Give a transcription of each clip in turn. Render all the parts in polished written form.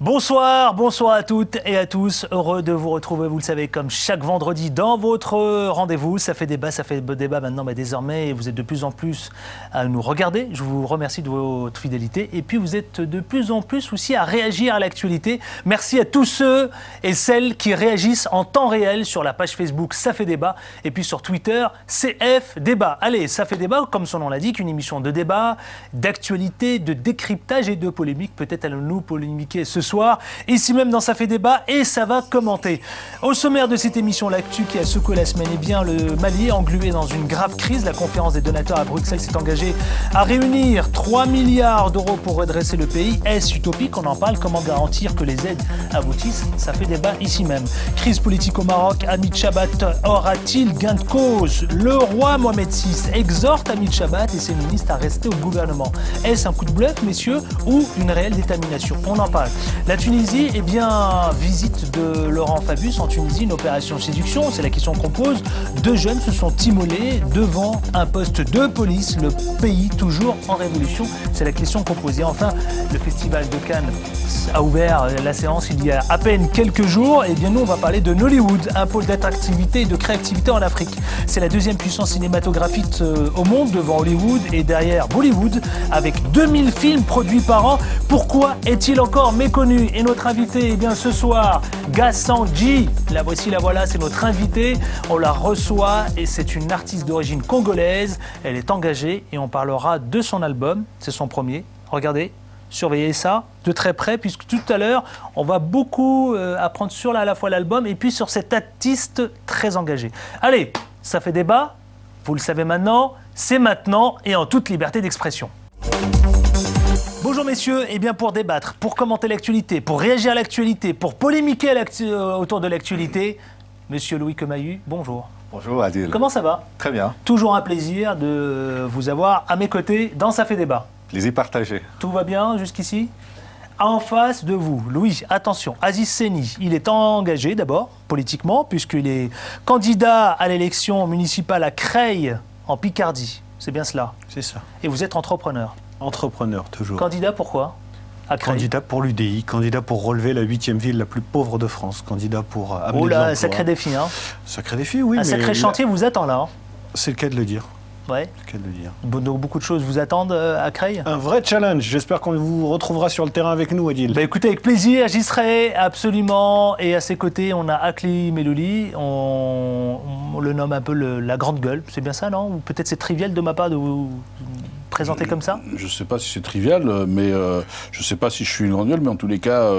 Bonsoir, bonsoir à toutes et à tous. Heureux de vous retrouver, vous le savez, comme chaque vendredi dans votre rendez-vous. Ça fait débat maintenant, mais désormais, vous êtes de plus en plus à nous regarder. Je vous remercie de votre fidélité. Et puis, vous êtes de plus en plus aussi à réagir à l'actualité. Merci à tous ceux et celles qui réagissent en temps réel sur la page Facebook Ça fait débat et puis sur Twitter CF Débat. Allez, Ça fait débat, comme son nom l'indique, une émission de débat, d'actualité, de décryptage et de polémique. Peut-être allons-nous polémiquer ce soir, ici même dans Ça fait débat, et ça va commenter. Au sommaire de cette émission, l'actu qui a secoué la semaine, eh bien, le Mali est englué dans une grave crise. La conférence des donateurs à Bruxelles s'est engagée à réunir 3 milliards d'euros pour redresser le pays. Est-ce utopique? On en parle. Comment garantir que les aides aboutissent? Ça fait débat ici même. Crise politique au Maroc. Hamid Chabat aura-t-il gain de cause? Le roi Mohamed VI exhorte Hamid Chabat et ses ministres à rester au gouvernement. Est-ce un coup de bluff, messieurs, ou une réelle détermination? On en parle. La Tunisie, eh bien, visite de Laurent Fabius en Tunisie, une opération séduction, c'est la question qu'on pose. 2 jeunes se sont immolés devant un poste de police, le pays toujours en révolution, c'est la question qu'on pose. Et enfin, le Festival de Cannes a ouvert la séance il y a à peine quelques jours. Et bien nous, on va parler de Nollywood, un pôle d'attractivité et de créativité en Afrique. C'est la 2e puissance cinématographique au monde, devant Hollywood et derrière Bollywood, avec 2000 films produits par an. Pourquoi est-il encore méconnu? Et notre invité, eh bien ce soir, Gassanji, la voici, la voilà, c'est notre invitée. On la reçoit et c'est une artiste d'origine congolaise. Elle est engagée et on parlera de son album. C'est son premier. Regardez, surveillez ça de très près, puisque tout à l'heure, on va beaucoup apprendre sur à la fois l'album et puis sur cet artiste très engagé. Allez, ça fait débat. Vous le savez maintenant, c'est maintenant et en toute liberté d'expression. Bonjour messieurs, et bien pour débattre, pour commenter l'actualité, pour réagir à l'actualité, pour polémiquer autour de l'actualité, monsieur Louis Kemayu, bonjour. Bonjour Adil. Comment ça va? Très bien. Toujours un plaisir de vous avoir à mes côtés dans Ça fait débat. Plaisir partagé. Tout va bien jusqu'ici? En face de vous, Louis, attention, Aziz Seni, il est engagé d'abord, politiquement, puisqu'il est candidat à l'élection municipale à Creil, en Picardie. C'est bien cela? C'est ça. Et vous êtes entrepreneur? Entrepreneur, toujours. Candidat pourquoi? Candidat pour l'UDI, candidat pour relever la 8e ville la plus pauvre de France, candidat pour amener oh de là, l'emploi. sacré défi, hein? Sacré défi, oui. Un sacré chantier vous attend là, hein? C'est le cas de le dire. Ouais. C'est le cas de le dire. Donc beaucoup de choses vous attendent à Creil? Un vrai challenge. J'espère qu'on vous retrouvera sur le terrain avec nous, Adil. Bah écoutez, avec plaisir, j'y serai absolument. Et à ses côtés, on a Akli Melouli. On le nomme un peu la grande gueule. C'est bien ça, non? Ou peut-être c'est trivial de ma part de vous présenter comme ça? Je ne sais pas si c'est trivial, mais je ne sais pas si je suis une grande gueule, mais en tous les cas,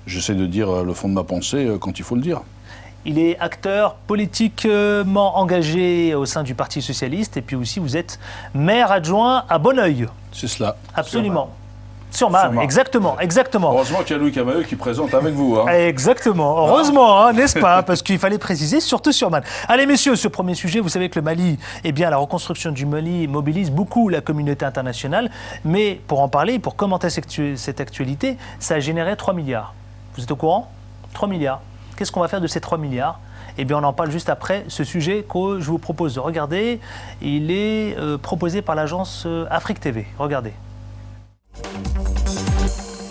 j'essaie de dire le fond de ma pensée quand il faut le dire. Il est acteur politiquement engagé au sein du Parti Socialiste, et puis aussi vous êtes maire adjoint à Bonneuil. C'est cela. Absolument. Sur Marne, exactement, exactement. Heureusement qu'il y a Louis Camailleux qui présente avec vous. Hein. Exactement, heureusement, hein, n'est-ce pas? Parce qu'il fallait préciser, surtout sur Marne. Allez messieurs, ce premier sujet, vous savez que le Mali, eh bien la reconstruction du Mali mobilise beaucoup la communauté internationale, mais pour en parler, pour commenter cette actualité, ça a généré 3 milliards. Vous êtes au courant? 3 milliards. Qu'est-ce qu'on va faire de ces 3 milliards? Eh bien, on en parle juste après ce sujet que je vous propose de regarder. Il est proposé par l'agence Afrique TV. Regardez.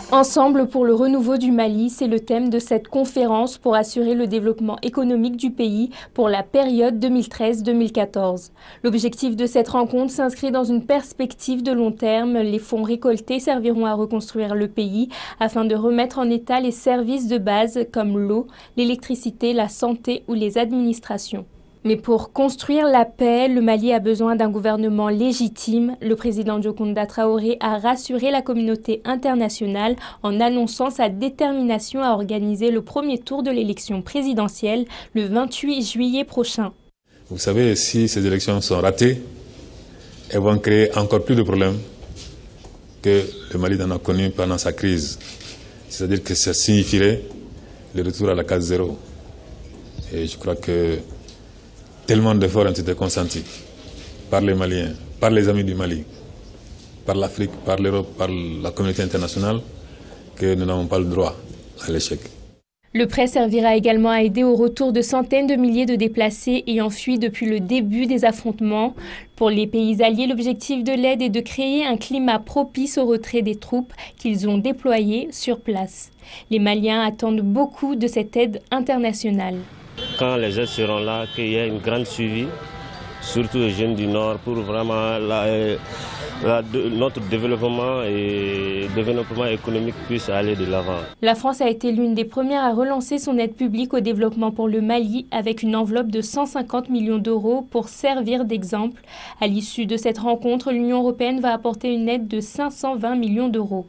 Ensemble pour le renouveau du Mali, c'est le thème de cette conférence pour assurer le développement économique du pays pour la période 2013-2014. L'objectif de cette rencontre s'inscrit dans une perspective de long terme. Les fonds récoltés serviront à reconstruire le pays afin de remettre en état les services de base comme l'eau, l'électricité, la santé ou les administrations. Mais pour construire la paix, le Mali a besoin d'un gouvernement légitime. Le président Diokounda Traoré a rassuré la communauté internationale en annonçant sa détermination à organiser le premier tour de l'élection présidentielle le 28 juillet prochain. Vous savez, si ces élections sont ratées, elles vont créer encore plus de problèmes que le Mali en a connu pendant sa crise. C'est-à-dire que ça signifierait le retour à la case zéro. Et je crois que tellement d'efforts ont été consentis par les Maliens, par les amis du Mali, par l'Afrique, par l'Europe, par la communauté internationale, que nous n'avons pas le droit à l'échec. Le prêt servira également à aider au retour de centaines de milliers de déplacés ayant fui depuis le début des affrontements. Pour les pays alliés, l'objectif de l'aide est de créer un climat propice au retrait des troupes qu'ils ont déployées sur place. Les Maliens attendent beaucoup de cette aide internationale. Quand les aides seront là, qu'il y ait une grande suivi, surtout les jeunes du Nord, pour vraiment notre développement et développement économique puisse aller de l'avant. La France a été l'une des premières à relancer son aide publique au développement pour le Mali avec une enveloppe de 150 millions d'euros pour servir d'exemple. À l'issue de cette rencontre, l'Union européenne va apporter une aide de 520 millions d'euros.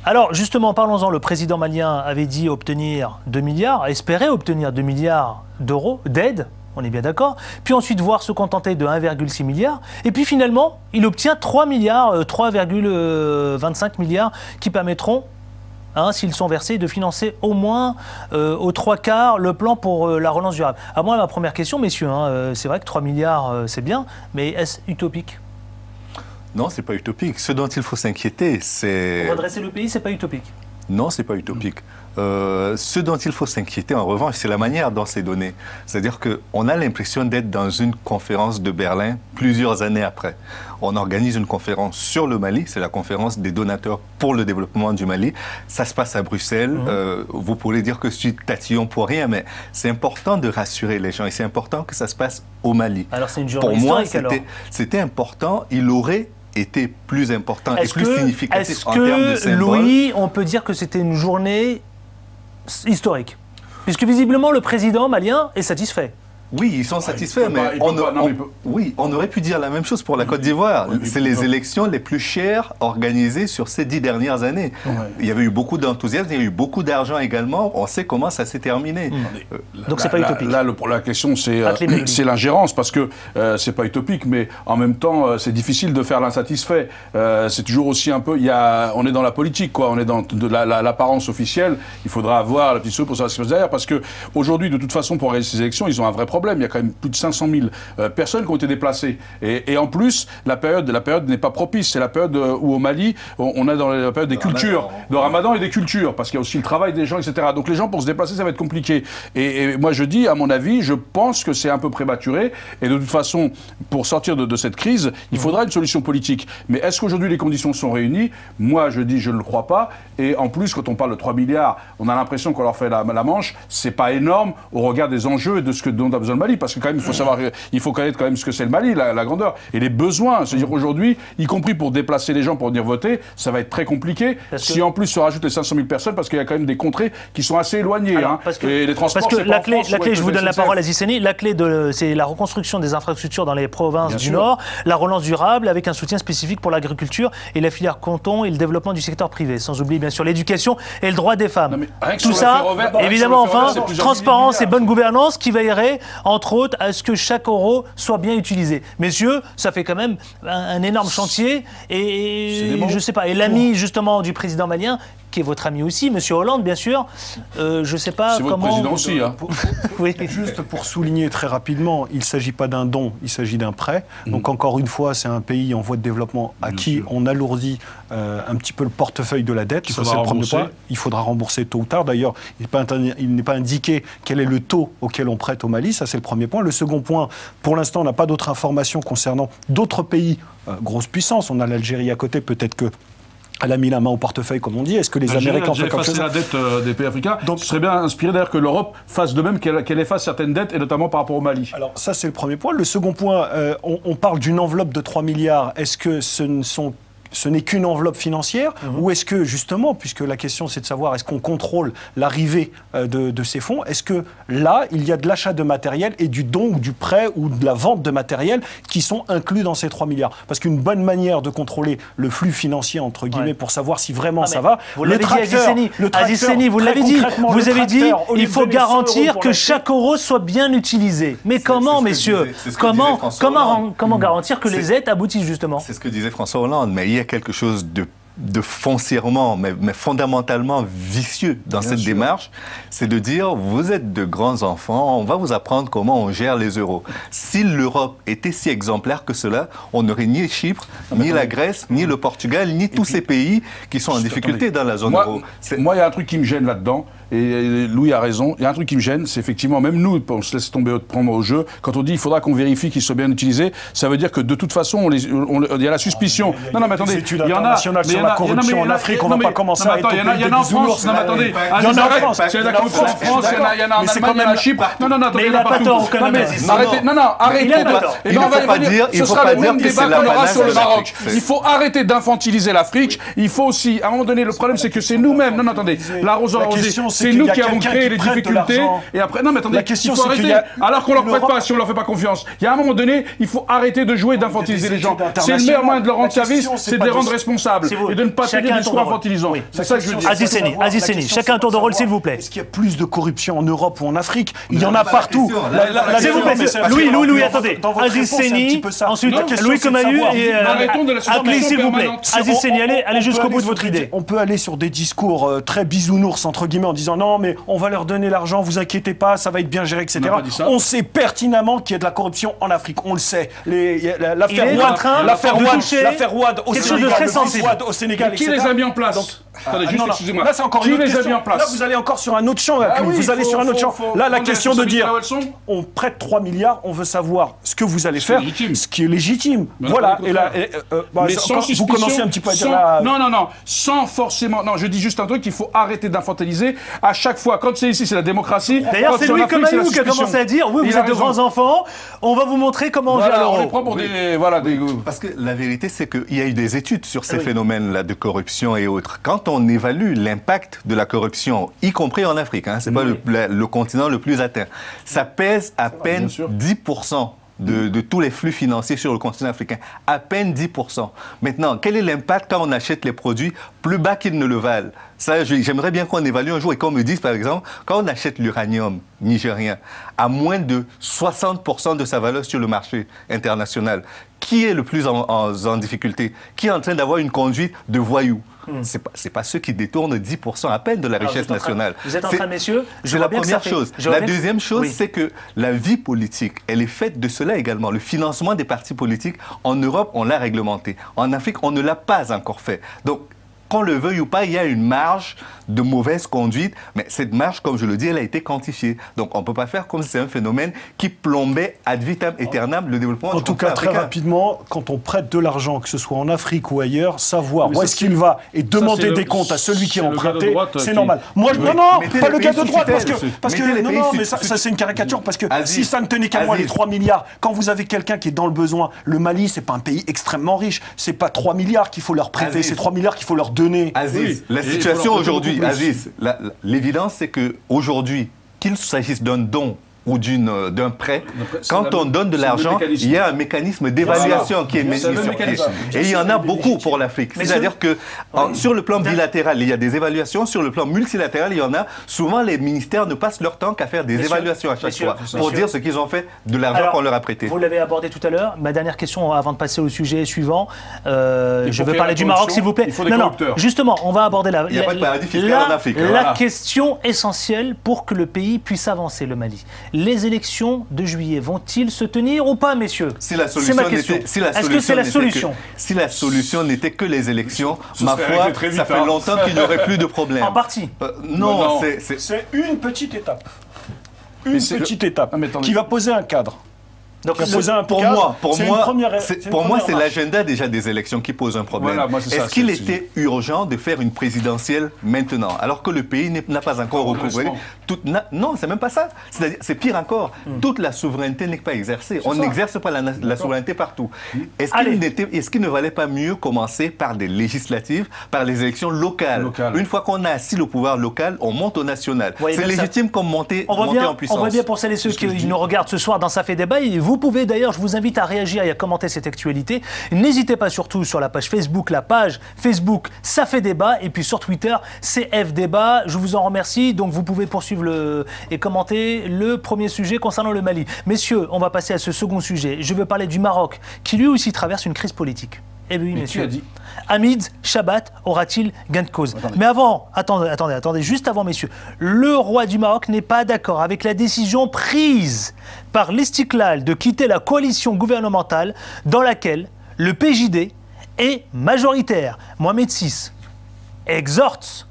Alors justement, parlons-en, le président malien avait dit obtenir 2 milliards, espérait obtenir 2 milliards d'euros d'aide. On est bien d'accord. Puis ensuite voir se contenter de 1,6 milliard. Et puis finalement, il obtient 3 milliards, 3,25 milliards qui permettront, s'ils sont versés, de financer au moins aux 3/4 le plan pour la relance durable. À moi, ma première question, messieurs, c'est vrai que 3 milliards, c'est bien, mais est-ce utopique ? Non, c'est pas utopique. Ce dont il faut s'inquiéter, c'est... Pour redresser le pays, c'est pas utopique. Non, c'est pas utopique. Ce dont il faut s'inquiéter, en revanche, c'est la manière dont c'est donné. C'est-à-dire qu'on a l'impression d'être dans une conférence de Berlin plusieurs années après. On organise une conférence sur le Mali, c'est la conférence des donateurs pour le développement du Mali. Ça se passe à Bruxelles. Vous pourrez dire que je suis tatillon pour rien, mais c'est important de rassurer les gens et c'est important que ça se passe au Mali. Alors c'est une journée pour moi, historique, c'était important. Il aurait été plus important et plus significatif en termes de Est-ce que, symbole. Louis, on peut dire que c'était une journée historique ? Puisque visiblement, le président malien est satisfait. Oui, ils sont satisfaits, mais on aurait pu dire la même chose pour la Côte d'Ivoire. C'est les élections les plus chères organisées sur ces 10 dernières années. Il y avait eu beaucoup d'enthousiasme, il y a eu beaucoup d'argent également. On sait comment ça s'est terminé. Donc c'est pas utopique. Là, la question, c'est l'ingérence, parce que c'est pas utopique, mais en même temps, c'est difficile de faire l'insatisfait. C'est toujours aussi un peu... on est dans la politique, quoi. On est dans l'apparence officielle. Il faudra avoir la petite soupe pour savoir ce qui se passe derrière, parce qu'aujourd'hui, de toute façon, pour organiser ces élections, ils ont un vrai problème. Il y a quand même plus de 500 000 personnes qui ont été déplacées. Et en plus, la période n'est pas propice. C'est la période où au Mali, on est dans la période des cultures, de Ramadan et des cultures, parce qu'il y a aussi le travail des gens, etc. Donc les gens, pour se déplacer, ça va être compliqué. Et moi, je dis, à mon avis, je pense que c'est un peu prématuré. Et de toute façon, pour sortir de cette crise, il faudra une solution politique. Mais est-ce qu'aujourd'hui, les conditions sont réunies ? Moi, je dis, je ne le crois pas. Et en plus, quand on parle de 3 milliards, on a l'impression qu'on leur fait la manche. C'est pas énorme au regard des enjeux et de ce dont a besoin le Mali, parce que quand même, il faut connaître quand même ce que c'est le Mali, la grandeur, et les besoins. C'est-à-dire aujourd'hui, y compris pour déplacer les gens pour venir voter, ça va être très compliqué. Si en plus se rajoutent les 500 000 personnes, parce qu'il y a quand même des contrées qui sont assez éloignées. Et les transports, parce que la clé, je vous donne la parole à Zisseni, la clé, c'est la reconstruction des infrastructures dans les provinces du Nord, la relance durable avec un soutien spécifique pour l'agriculture et la filière canton et le développement du secteur privé, sans oublier bien sûr l'éducation et le droit des femmes. Tout ça, évidemment, enfin, transparence et bonne gouvernance qui veillerait, entre autres, à ce que chaque euro soit bien utilisé. Messieurs, ça fait quand même un énorme chantier et je sais pas. Et l'ami justement du président malien, qui est votre ami aussi, Monsieur Hollande, bien sûr. Je sais pas comment. C'est votre président aussi, hein. Oui. Juste pour souligner très rapidement, il ne s'agit pas d'un don, il s'agit d'un prêt. Donc encore une fois, c'est un pays en voie de développement à qui on alourdit un petit peu le portefeuille de la dette. Ça, c'est le premier point. Il faudra rembourser tôt ou tard. D'ailleurs, il n'est pas indiqué quel est le taux auquel on prête au Mali. Ça, c'est le premier point. Le second point, pour l'instant, on n'a pas d'autres informations concernant d'autres pays, grosses puissances. On a l'Algérie à côté, peut-être que elle a mis la main au portefeuille, comme on dit. Est-ce que les Américains font quelque chose ? La dette des pays africains. Donc, ce serait bien inspiré d'ailleurs que l'Europe fasse de même, qu'elle efface certaines dettes, et notamment par rapport au Mali. Alors ça, c'est le premier point. Le second point, on parle d'une enveloppe de 3 milliards. Est-ce que ce n'est qu'une enveloppe financière ou est-ce que, justement, puisque la question c'est de savoir est-ce qu'on contrôle l'arrivée de ces fonds, est-ce que là, il y a de l'achat de matériel et du don ou du prêt ou de la vente de matériel qui sont inclus dans ces 3 milliards ? Parce qu'une bonne manière de contrôler le flux financier, entre guillemets, pour savoir si vraiment ça va... Vous l'avez dit à Zisseni, vous l'avez dit. Vous avez dit il faut garantir que chaque euro soit bien utilisé. Mais comment, messieurs ? Comment garantir que les aides aboutissent, justement ? C'est ce que disait François Hollande, mais il y a quelque chose de foncièrement, mais fondamentalement vicieux dans cette démarche, c'est de dire, vous êtes de grands enfants, on va vous apprendre comment on gère les euros. Si l'Europe était si exemplaire que cela, on n'aurait ni Chypre, ni la Grèce, ni le Portugal, ni tous ces pays qui sont en difficulté dans la zone euro. Moi, il y a un truc qui me gêne là-dedans, et Louis a raison, il y a un truc qui me gêne, c'est effectivement, même nous, on se laisse tomber prendre au jeu, quand on dit il faudra qu'on vérifie qu'ils soient bien utilisés, ça veut dire que de toute façon, il y a la suspicion. Non, mais attendez, il y en a sur la corruption en Afrique, on ne va pas commencer à être il y en a en France, non mais attendez, il y en a en France, il y en a en France, il y en a en Allemagne, il y en a à Chypre. Non, attendez, il n'y en a pas tort quand même. Arrêtez, arrêtez. Il ne faut pas dire que c'est la menace sur le Maroc. Il faut arrêter d'infantiliser l'Afrique. Il faut aussi, à un moment donné, le problème c'est que c'est nous-mêmes. Non, attendez, l'arroseur arrosé, c'est nous qui avons créé les difficultés. Et après, non mais attendez, il faut arrêter. Alors qu'on leur prête pas, si on leur fait pas confiance. Il y a un moment donné, il faut arrêter de jouer d'infantiliser les gens. C'est le meilleur moyen de leur rendre service, c'est de les rendre responsables et de ne pas tenir des discours infantilisants. C'est ça que je veux dire. Aziz Seni, chacun un tour de rôle, s'il vous plaît. Est-ce qu'il y a plus de corruption en Europe ou en Afrique? Il y en a partout. S'il vous plaît, Louis, attendez. Aziz Seni, ensuite Louis Comahu et Akli, s'il vous plaît. Aziz Seni, allez jusqu'au bout de votre idée. On peut aller sur des discours très bisounours, entre guillemets, en disant non, mais on va leur donner l'argent, vous inquiétez pas, ça va être bien géré, etc. On sait pertinemment qu'il y a de la corruption en Afrique, on le sait. L'affaire Wade au Sénégal, qui les a mis en place? Attendez, juste, excusez-moi. Là, c'est encore une autre question. Là, vous allez encore sur un autre champ. Vous allez sur un autre champ. Là, la question de dire, on prête 3 milliards, on veut savoir ce que vous allez faire, ce qui est légitime. Voilà. Et là, vous commencez un petit peu à dire là... Non, sans forcément... Non, je dis juste un truc, il faut arrêter d'infantiliser. À chaque fois, quand c'est ici, c'est la démocratie. D'ailleurs, c'est Louis Comahu qui a commencé à dire, oui, vous êtes de grands enfants, on va vous montrer comment on gère l'euro. On les prend pour des... Voilà, des... Parce que la vérité, c'est qu'il y a eu des études sur ces phénomènes-là de corruption et autres. Quand on évalue l'impact de la corruption, y compris en Afrique, c'est pas le continent le plus atteint, ça pèse à peine 10% de tous les flux financiers sur le continent africain. À peine 10%. Maintenant, quel est l'impact quand on achète les produits plus bas qu'ils ne le valent? Ça, j'aimerais bien qu'on évalue un jour et qu'on me dise, par exemple, quand on achète l'uranium nigérien à moins de 60% de sa valeur sur le marché international, qui est le plus en difficulté? Qui est en train d'avoir une conduite de voyou? C'est pas ceux qui détournent 10% à peine de la richesse nationale. Vous êtes en train, messieurs, c'est la première chose. La deuxième chose, c'est que la vie politique, elle est faite de cela également. Le financement des partis politiques, en Europe, on l'a réglementé. En Afrique, on ne l'a pas encore fait. Donc, qu'on le veuille ou pas, il y a une marge de mauvaise conduite, mais cette marge, comme je le dis, elle a été quantifiée. Donc on ne peut pas faire comme si c'est un phénomène qui plombait ad vitam aeternam le développement du continent africain. En tout cas, très rapidement, quand on prête de l'argent, que ce soit en Afrique ou ailleurs, savoir où est-ce qu'il va et demander des comptes à celui qui a emprunté, c'est normal. Moi, non, pas le gars de droite, parce que non, mais ça c'est une caricature, parce que si ça ne tenait qu'à moi, les 3 milliards, quand vous avez quelqu'un qui est dans le besoin, le Mali, c'est pas un pays extrêmement riche, c'est pas 3 milliards qu'il faut leur prêter, c'est 3 milliards qu'il faut leur donner. Aziz, la situation aujourd'hui, Aziz, l'évidence c'est qu'aujourd'hui, qu'il s'agisse d'un don ou d'un prêt, quand on donne de l'argent, il y a un mécanisme d'évaluation qui est mis sur pied. Et il y en a beaucoup pour l'Afrique. C'est-à-dire que sur le plan bilatéral, il y a des évaluations. Sur le plan multilatéral, il y en a. Souvent, les ministères ne passent leur temps qu'à faire des évaluations à chaque fois pour dire ce qu'ils ont fait de l'argent qu'on leur a prêté. Vous l'avez abordé tout à l'heure. Ma dernière question, avant de passer au sujet suivant, je veux parler du Maroc, s'il vous plaît. Non, justement, on va aborder la question essentielle pour que le pays puisse avancer, le Mali. Les élections de juillet vont-ils se tenir ou pas, messieurs? C'est ma question. Est-ce que c'est la solution? Si la solution n'était que les élections, ma foi, ça fait longtemps qu'il n'y aurait plus de problème. En partie. Non, c'est une petite étape. Une petite étape qui va poser un cadre. Donc, pour moi, c'est l'agenda déjà des élections qui pose un problème. Voilà, est-ce qu'il était urgent de faire une présidentielle maintenant, alors que le pays n'a pas encore recouvré non, c'est même pas ça. C'est pire encore. Toute la souveraineté n'est pas exercée. On n'exerce pas la souveraineté partout. Est-ce qu'il ne valait pas mieux commencer par des législatives, par les élections locales? Une fois qu'on a assis le pouvoir local, on monte au national. C'est légitime comme monter en puissance. On voit bien pour celles et ceux qui nous regardent ce soir dans Ça fait débat. Vous pouvez d'ailleurs, je vous invite à réagir et à commenter cette actualité. N'hésitez pas surtout sur la page Facebook, Ça fait débat, et puis sur Twitter, CF débat. Je vous en remercie. Donc vous pouvez poursuivre et commenter le premier sujet concernant le Mali. Messieurs, on va passer à ce second sujet. Je veux parler du Maroc, qui lui aussi traverse une crise politique. Eh bien oui, messieurs. Hamid Chabat aura-t-il gain de cause? Mais avant, attendez, juste avant, messieurs, le roi du Maroc n'est pas d'accord avec la décision prise par l'Istiklal de quitter la coalition gouvernementale dans laquelle le PJD est majoritaire. Mohamed VI exhorte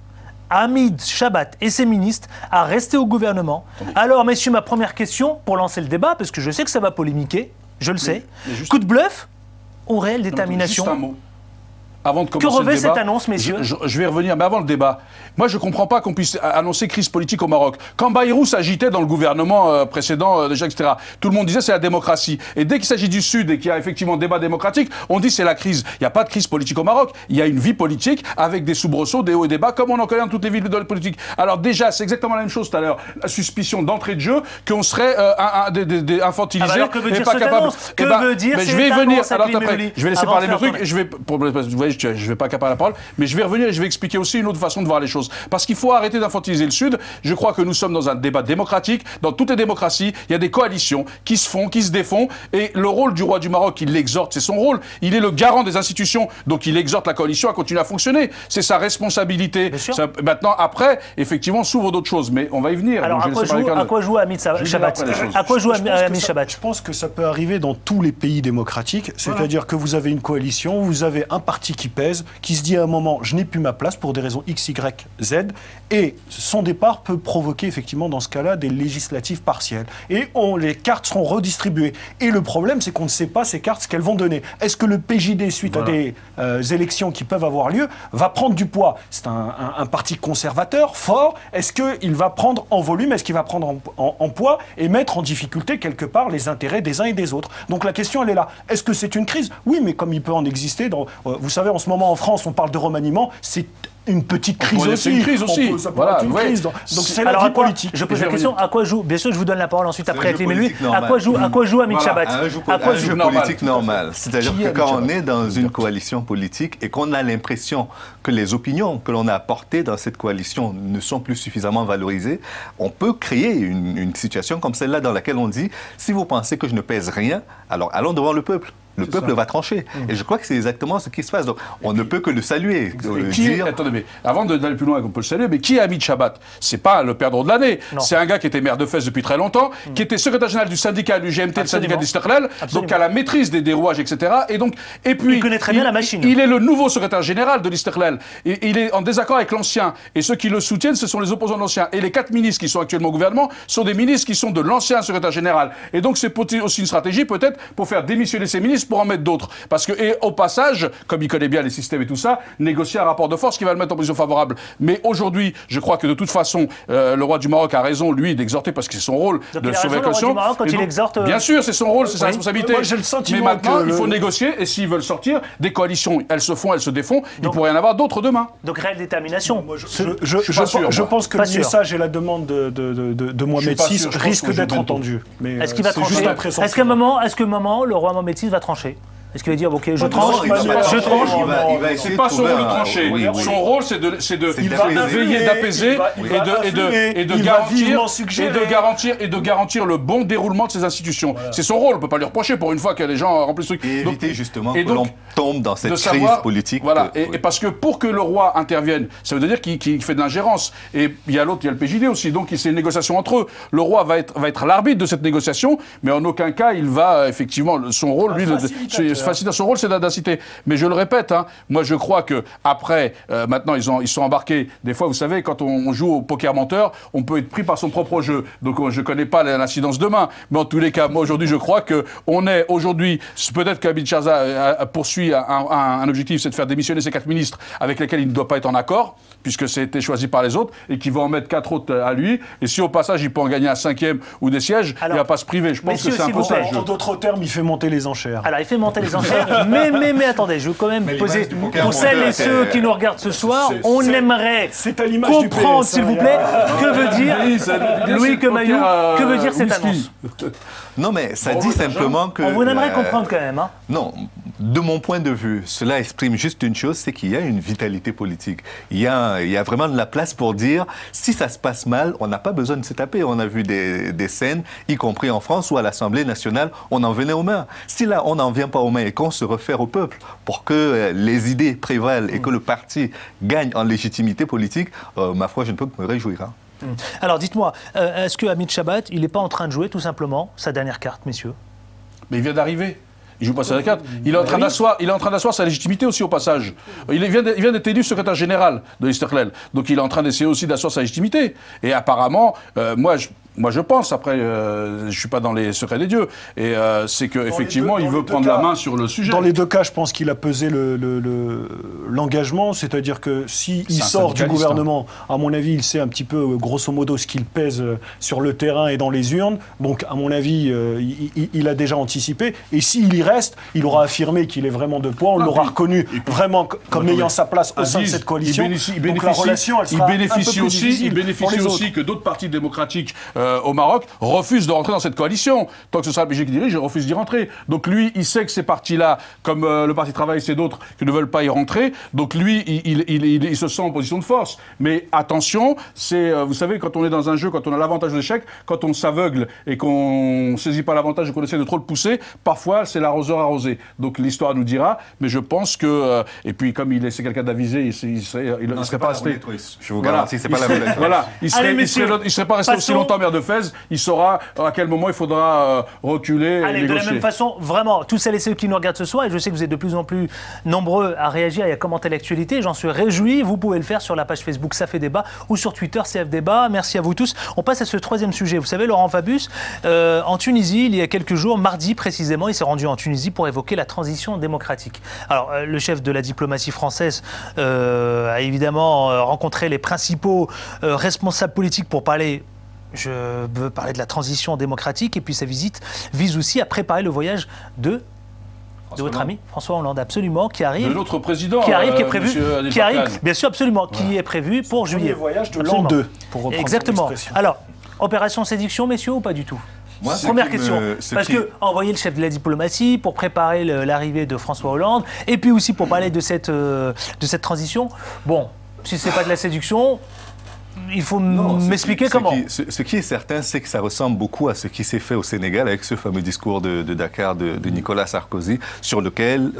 Hamid Chabat et ses ministres à rester au gouvernement. Alors, messieurs, ma première question pour lancer le débat, parce que je sais que ça va polémiquer, je le sais. Coup de bluff ou réelle détermination? Juste un mot. Avant de commencer que revêt le débat, cette annonce, messieurs? Je vais revenir, mais avant le débat, moi je ne comprends pas qu'on puisse annoncer crise politique au Maroc. Quand Bayrou s'agitait dans le gouvernement précédent, déjà, etc., tout le monde disait c'est la démocratie. Et dès qu'il s'agit du Sud et qu'il y a effectivement débat démocratique, on dit c'est la crise. Il n'y a pas de crise politique au Maroc. Il y a une vie politique avec des soubresauts, des hauts et des bas, comme on en connaît dans toutes les villes de la politique. Alors déjà, c'est exactement la même chose tout à l'heure. La suspicion d'entrée de jeu qu'on serait infantilisé et pas capable. Que veut dire je vais y venir. Alors après, je vais laisser parler le truc. Je vais pas accaparer la parole, mais je vais revenir et je vais expliquer aussi une autre façon de voir les choses. Parce qu'il faut arrêter d'infantiliser le Sud. Je crois que nous sommes dans un débat démocratique. Dans toutes les démocraties, il y a des coalitions qui se font, qui se défont. Et le rôle du roi du Maroc, il l'exhorte, c'est son rôle. Il est le garant des institutions, donc il exhorte la coalition à continuer à fonctionner. C'est sa responsabilité. Maintenant, après, effectivement, s'ouvrent d'autres choses, mais on va y venir. Alors, à quoi joue Hamid Chabat? À quoi joue Hamid Chabat? Je pense que ça peut arriver dans tous les pays démocratiques. C'est-à-dire que vous avez une coalition, vous avez un parti qui pèse, qui se dit à un moment, je n'ai plus ma place pour des raisons X, Y, Z, et son départ peut provoquer effectivement dans ce cas-là des législatives partielles. Et les cartes seront redistribuées. Et le problème, c'est qu'on ne sait pas ces cartes ce qu'elles vont donner. Est-ce que le PJD, suite à des élections qui peuvent avoir lieu, va prendre du poids? C'est un parti conservateur, fort. Est-ce qu'il va prendre en volume? Est-ce qu'il va prendre en poids et mettre en difficulté quelque part les intérêts des uns et des autres? Donc la question, elle est là. Est-ce que c'est une crise? Oui, mais comme il peut en exister, vous savez, en ce moment en France, on parle de remaniement, c'est une petite crise aussi. C'est une crise aussi. Voilà, une crise. Donc c'est la vie politique. Je pose la question, à quoi joue? Bien sûr, je vous donne la parole ensuite après avec les lui. À quoi joue Hamid Chabat? Un jeu politique normal. C'est-à-dire que quand on est dans une coalition politique et qu'on a l'impression que les opinions que l'on a apportées dans cette coalition ne sont plus suffisamment valorisées, on peut créer une situation comme celle-là dans laquelle on dit, si vous pensez que je ne pèse rien, alors allons devant le peuple. Le peuple va trancher. Et je crois que c'est exactement ce qui se passe. Donc, on ne peut que le saluer. Attendez, mais avant d'aller plus loin, on peut le saluer, mais qui est Hamid Chabat? C'est pas le perdreau de l'année. C'est un gars qui était maire de Fès depuis très longtemps, qui était secrétaire général du syndicat, du GMT, le syndicat d'Istiklal, donc à la maîtrise des dérouages, etc. Et puis, il connaît très bien la machine. Il est le nouveau secrétaire général de l'Istiklal. Il est en désaccord avec l'ancien. Et ceux qui le soutiennent, ce sont les opposants de l'ancien. Et les 4 ministres qui sont actuellement au gouvernement sont des ministres qui sont de l'ancien secrétaire général. Et donc, c'est aussi une stratégie, peut-être, pour faire démissionner ces ministres pour en mettre d'autres. Parce que, et au passage, comme il connaît bien les systèmes et tout ça, négocier un rapport de force qui va le mettre en position favorable. Mais aujourd'hui, je crois que de toute façon, le roi du Maroc a raison, lui, d'exhorter, parce que c'est son rôle donc de sauver la coalition. Il exhorte. Bien sûr, c'est son rôle, c'est sa responsabilité. Moi, j'ai le sentiment mais maintenant, il faut négocier, et s'ils veulent sortir, des coalitions, elles se font, elles se défont, il pourrait y en avoir d'autres demain. Donc, réelle détermination. Moi, je pense que le message et la demande de Mohamed VI risquent d'être entendus. Est-ce qu'il va trancher? Est-ce qu'à un moment, le roi Mohamed VI va trancher? Est-ce qu'il va dire, ok, je tranche, je tranche? C'est pas son rôle de trancher. Son rôle, c'est de veiller, d'apaiser et de garantir le bon déroulement de ces institutions. C'est son rôle. On ne peut pas lui reprocher pour une fois que les gens remplissent le truc. Et éviter justement que l'on tombe dans cette crise politique. Voilà. Et parce que pour que le roi intervienne, ça veut dire qu'il fait de l'ingérence. Et il y a l'autre, il y a le PJD aussi. Donc c'est une négociation entre eux. Le roi va être l'arbitre de cette négociation, mais en aucun cas il va effectivement son rôle, lui, son rôle, c'est d'inciter. Mais je le répète, moi je crois que après, maintenant ils sont embarqués. Des fois, vous savez, quand on joue au poker menteur, on peut être pris par son propre jeu. Donc je connais pas l'incidence demain, mais en tous les cas, moi aujourd'hui, je crois que on est aujourd'hui, peut-être qu'Hamid Chabat poursuit un objectif, c'est de faire démissionner ces 4 ministres avec lesquels il ne doit pas être en accord, puisque c'était choisi par les autres, et qui va en mettre 4 autres à lui. Et si au passage il peut en gagner un 5e ou des sièges, il va pas se priver. Je pense que c'est un peu ça. En d'autres termes, il fait monter les enchères. Alors il fait monter les enchères, mais attendez, je veux quand même poser, pour celles et ceux qui nous regardent ce soir, on aimerait comprendre, s'il vous plaît, que veut dire Louis Quemaillou, que veut dire cette annonce? Non, mais ça dit simplement que... On vous aimerait comprendre quand même. Hein. Non, de mon point de vue, cela exprime juste une chose, c'est qu'il y a une vitalité politique. Il y a vraiment de la place pour dire, si ça se passe mal, on n'a pas besoin de se taper. On a vu des scènes, y compris en France, où à l'Assemblée nationale, on en venait aux mains. Si là, on n'en vient pas aux mains et qu'on se réfère au peuple pour que les idées prévalent et que le parti gagne en légitimité politique, ma foi, je ne peux que me réjouir. Hein. Alors dites-moi, est-ce que Hamid Chabat, il n'est pas en train de jouer tout simplement sa dernière carte, messieurs? Mais il vient d'arriver. Il joue pas sa carte. Il est en train d'asseoir sa légitimité aussi au passage. Il vient d'être élu secrétaire général de l'Istiqlal. Donc il est en train d'essayer aussi d'asseoir sa légitimité. Et apparemment, moi je pense, après, je ne suis pas dans les secrets des dieux, et c'est qu'effectivement, il veut prendre la main sur le sujet. Dans les deux cas, je pense qu'il a pesé l'engagement, c'est-à-dire que s'il sort du gouvernement, à mon avis, il sait un petit peu, grosso modo, ce qu'il pèse sur le terrain et dans les urnes. Donc, à mon avis, il a déjà anticipé. Et s'il y reste, il aura affirmé qu'il est vraiment de poids. On l'aura reconnu vraiment comme ayant sa place au sein de cette coalition. Donc, la relation, elle sera un peu plus difficile. Il bénéficie aussi que d'autres partis démocratiques au Maroc refusent de rentrer dans cette coalition. Tant que ce sera le PG qui dirige, il refuse d'y rentrer. Donc lui, il sait que ces partis-là, comme le Parti Travail, c'est d'autres qui ne veulent pas y rentrer. Donc lui, il se sent en position de force. Mais attention, vous savez, quand on est dans un jeu, quand on a l'avantage de l'échec, quand on s'aveugle et qu'on ne saisit pas l'avantage et qu'on essaie de trop le pousser, parfois c'est l'arroseur arrosé. Donc l'histoire nous dira, mais je pense que... et puis comme c'est quelqu'un d'avisé, il ne serait pas resté... Je vous garantis, c'est pas la volette. Voilà, il ne serait pas resté aussi longtemps maire de Fès. Il saura à quel moment il faudra reculer et négocier. De la même façon, vraiment, tous celles et ceux qui nous regardent ce soir, et je sais que vous êtes de plus en plus nombreux à réagir et à commenter l'actualité, j'en suis réjoui. Vous pouvez le faire sur la page Facebook Ça fait débat ou sur Twitter CF Débat. Merci à vous tous. On passe à ce troisième sujet. Vous savez, Laurent Fabius, en Tunisie, il y a quelques jours, mardi précisément, il s'est rendu en Tunisie pour évoquer la transition démocratique. Alors, le chef de la diplomatie française a évidemment rencontré les principaux responsables politiques pour parler... Je veux parler de la transition démocratique et puis sa visite vise aussi à préparer le voyage de votre ami François Hollande, absolument, qui arrive. De notre président, qui est prévu, bien sûr, absolument, qui est prévu pour juillet. Le voyage de l'an 2, pour reprendre exactement. Alors, opération séduction, messieurs, ou pas du tout? Première question, parce que envoyer le chef de la diplomatie pour préparer l'arrivée de François Hollande et puis aussi pour parler de cette transition, bon, si c'est pas de la séduction... Il faut m'expliquer comment. Ce qui est certain, c'est que ça ressemble beaucoup à ce qui s'est fait au Sénégal avec ce fameux discours de Dakar de Nicolas Sarkozy, sur lequel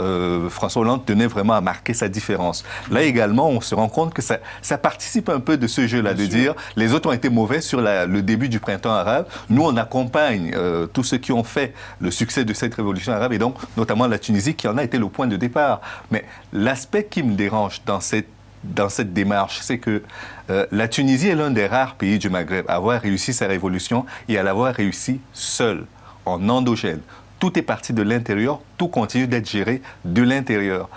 François Hollande tenait vraiment à marquer sa différence. Là également, on se rend compte que ça participe un peu de ce jeu-là, de dire les autres ont été mauvais sur le début du printemps arabe. Nous, on accompagne tous ceux qui ont fait le succès de cette révolution arabe, et donc notamment la Tunisie, qui en a été le point de départ. Mais l'aspect qui me dérange dans cette démarche, c'est que la Tunisie est l'un des rares pays du Maghreb à avoir réussi sa révolution et à l'avoir réussi seul, en endogène. Tout est parti de l'intérieur, tout continue d'être géré de l'intérieur.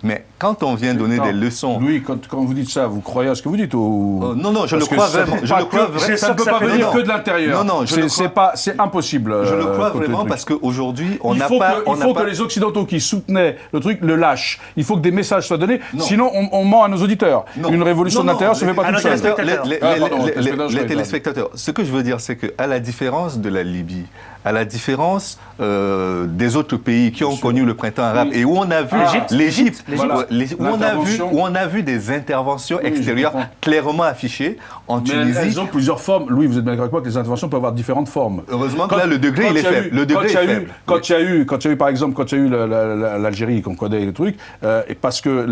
Mais quand on vient donner des leçons... Louis, quand vous dites ça, vous croyez à ce que vous dites ou... Non, je le crois vraiment. Ça ne peut pas venir que de l'intérieur. Non, c'est impossible. Je le crois vraiment parce qu'aujourd'hui, on n'a pas... Il faut que les Occidentaux qui soutenaient le truc le lâchent. Il faut que des messages soient donnés. Sinon, on ment à nos auditeurs. Une révolution de l'intérieur ne se fait pas toute seule. Les téléspectateurs, ce que je veux dire, c'est qu'à la différence de la Libye, à la différence des autres pays qui ont connu le printemps arabe et où on a vu l'Égypte, où on a vu des interventions extérieures clairement affichées en Tunisie. Mais elles ont plusieurs formes. Louis, vous êtes bien d'accord avec moi que les interventions peuvent avoir différentes formes. Heureusement que là, le degré, il est faible. Quand il y a eu, par exemple, l'Algérie, qu'on connaît le truc, parce que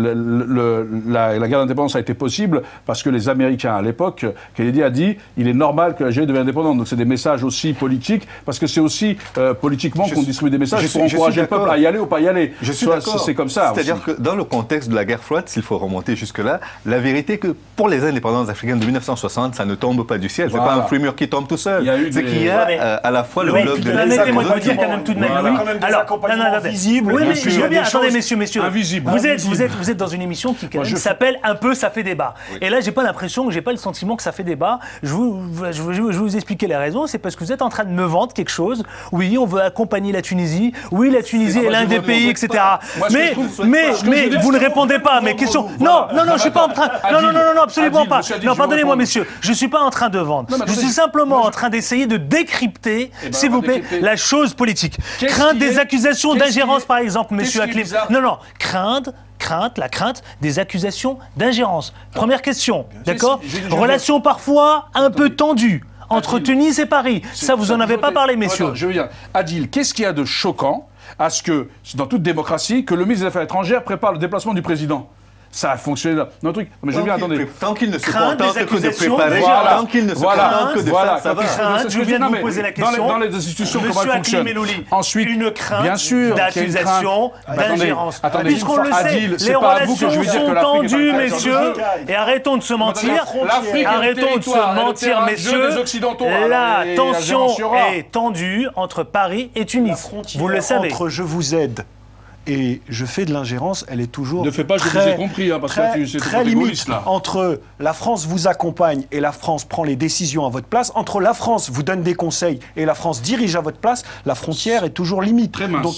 la guerre d'indépendance a été possible, parce que les Américains, à l'époque, Kennedy a dit, il est normal que l'Algérie devienne indépendante. Donc c'est des messages aussi politiques, parce que c'est aussi politiquement qu'on distribue des messages pour encourager le peuple à y aller ou pas y aller. Je suis d'accord. C'est comme ça. C'est-à-dire que dans le contexte de la guerre froide, s'il faut remonter jusque-là, la vérité est que pour les indépendances africaines de 1960, ça ne tombe pas du ciel. C'est pas un fruit mûr qui tombe tout seul. C'est qu'il y a à la fois le bloc de l'Est. Permettez-moi de dire quand même tout de même, Louis. Alors, visible. Oui, mais je veux bien. Attendez, messieurs. Vous êtes dans une émission qui s'appelle Un peu, ça fait débat. Et là, j'ai pas l'impression, j'ai pas le sentiment que ça fait débat. Je vais vous expliquer les raisons. C'est parce que vous êtes en train de me vendre quelque chose. Oui, on veut accompagner la Tunisie. Oui, la Tunisie est l'un des pays, etc. Mais vous ne répondez pas à mes questions. Non, je suis pas en train. Non, absolument pas. Non, pardonnez-moi, messieurs. Je suis pas en train de vendre. Je suis simplement en train d'essayer de décrypter, s'il vous plaît, la chose politique. Crainte des accusations d'ingérence, par exemple, monsieur Haklin. Non, la crainte des accusations d'ingérence. Première question, d'accord? Relation parfois un peu tendue entre Tunis et Paris. Ça, vous en avez pas parlé, messieurs. Je veux dire, Adil, qu'est-ce qu'il y a de choquant à ce que, dans toute démocratie, que le ministre des Affaires étrangères prépare le déplacement du président? Ça a fonctionné dans un truc. Mais je veux bien, attendez. Tant qu'il ne se contente que de préparer, tant qu'il ne se contente que de faire, ça va. Je viens de vous poser la question. Dans les institutions, comment elles fonctionnent. Ensuite, une crainte d'accusation d'ingérence. Puisqu'on le sait, les relations sont tendues, messieurs. Et arrêtons de se mentir. Arrêtons de se mentir, messieurs. La tension est tendue entre Paris et Tunis. Vous le savez. Entre je vous aide et je fais de l'ingérence, elle est toujours ne fais pas, je vous ai compris, parce que c'est très limite. Entre la France vous accompagne et la France prend les décisions à votre place, entre la France vous donne des conseils et la France dirige à votre place, la frontière est toujours limite. Très mince. Donc,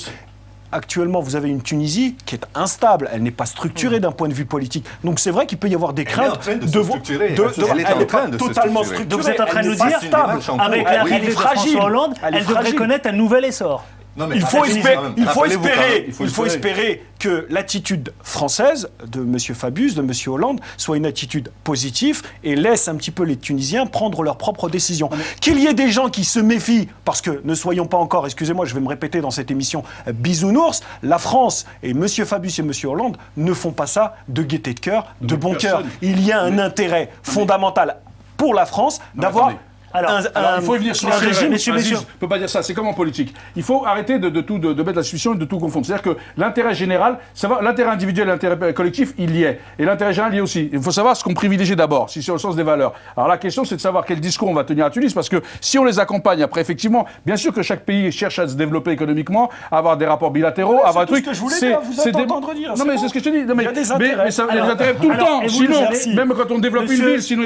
actuellement, vous avez une Tunisie qui est instable, elle n'est pas structurée d'un point de vue politique. Donc c'est vrai qu'il peut y avoir des craintes de structurer. Elle est en train de totalement structurée. Donc vous êtes en train de nous dire, avec l'arrivée de François Hollande, elle devrait connaître un nouvel essor. Non, il faut espérer que l'attitude française de M. Fabius, de M. Hollande, soit une attitude positive et laisse un petit peu les Tunisiens prendre leurs propres décisions. Qu'il y ait des gens qui se méfient, parce que ne soyons pas encore, excusez-moi, je vais me répéter dans cette émission, bisounours, la France et M. Fabius et M. Hollande ne font pas ça de gaieté de cœur, de bon cœur. Il y a un intérêt fondamental pour la France d'avoir... Alors, il faut y venir sur le régime, monsieur. On ne peut pas dire ça, c'est comme en politique. Il faut arrêter de mettre la suspicion et de tout confondre. C'est-à-dire que l'intérêt général, l'intérêt individuel et l'intérêt collectif, il y est. Et l'intérêt général, il y est aussi. Il faut savoir ce qu'on privilégie d'abord, si c'est au sens des valeurs. Alors la question, c'est de savoir quel discours on va tenir à Tunis, parce que si on les accompagne, après, effectivement, bien sûr que chaque pays cherche à se développer économiquement, à avoir des rapports bilatéraux, à avoir un truc. C'est ce que je voulais dire, vous êtes entendre dire. Non, mais c'est ce que je te dis. Il y a des intérêts. Mais il y a des intérêts tout le temps. Sinon, même quand on développe une ville, sinon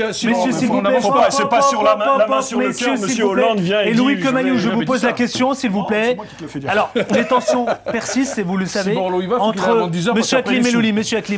on n'avance pas. C'est pas sur la main sur le cœur, monsieur Hollande vient et Louis Camaillou, je vous pose la question, s'il vous plaît. Alors, les tensions persistent, et vous le savez, entre Monsieur Haklin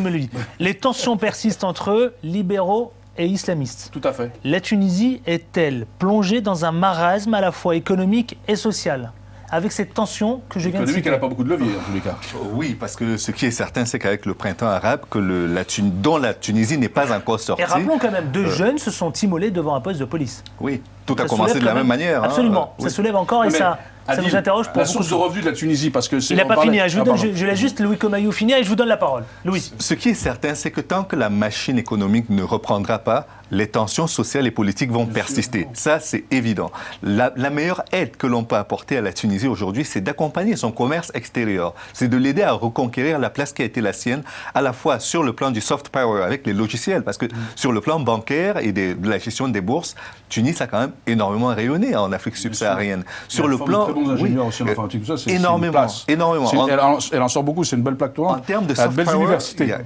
Melouli. Les tensions persistent entre libéraux et islamistes. Tout à fait. La Tunisie est-elle plongée dans un marasme à la fois économique et social ? Avec cette tension que je viens de citer. Elle n'a pas beaucoup de levier, en tous les cas. Oui, parce que ce qui est certain, c'est qu'avec le printemps arabe, dont la Tunisie n'est pas encore sortie... Et rappelons quand même, deux jeunes se sont immolés devant un poste de police. Oui, tout a commencé de la même manière. Absolument, ça soulève encore et ça nous interroge pour la source de revenus de la Tunisie, parce que c'est... Il n'a pas fini, je laisse juste Louis Camaillou finir et je vous donne la parole. Louis. Ce qui est certain, c'est que tant que la machine économique ne reprendra pas, les tensions sociales et politiques vont persister. Ça, c'est évident. La meilleure aide que l'on peut apporter à la Tunisie aujourd'hui, c'est d'accompagner son commerce extérieur. C'est de l'aider à reconquérir la place qui a été la sienne, à la fois sur le plan du soft power, avec les logiciels, parce que sur le plan bancaire et de la gestion des bourses, Tunis a quand même énormément rayonné en Afrique subsaharienne. Sur le plan... Très bons ingénieurs aussi en informatique, tout ça, c'est énormément. Elle en sort beaucoup, c'est une belle plaque tournante. En termes de soft power,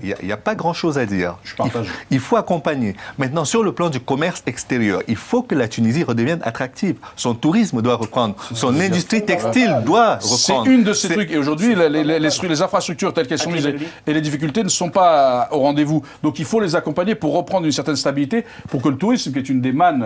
il n'y a pas grand-chose à dire. Je partage. Il faut accompagner. Maintenant, sur le plan du commerce extérieur, il faut que la Tunisie redevienne attractive. Son tourisme doit reprendre. Son industrie textile doit reprendre. C'est une de ces trucs. Et aujourd'hui, les infrastructures telles qu'elles sont mises et les difficultés ne sont pas au rendez-vous. Donc il faut les accompagner pour reprendre une certaine stabilité, pour que le tourisme, qui est une des mannes,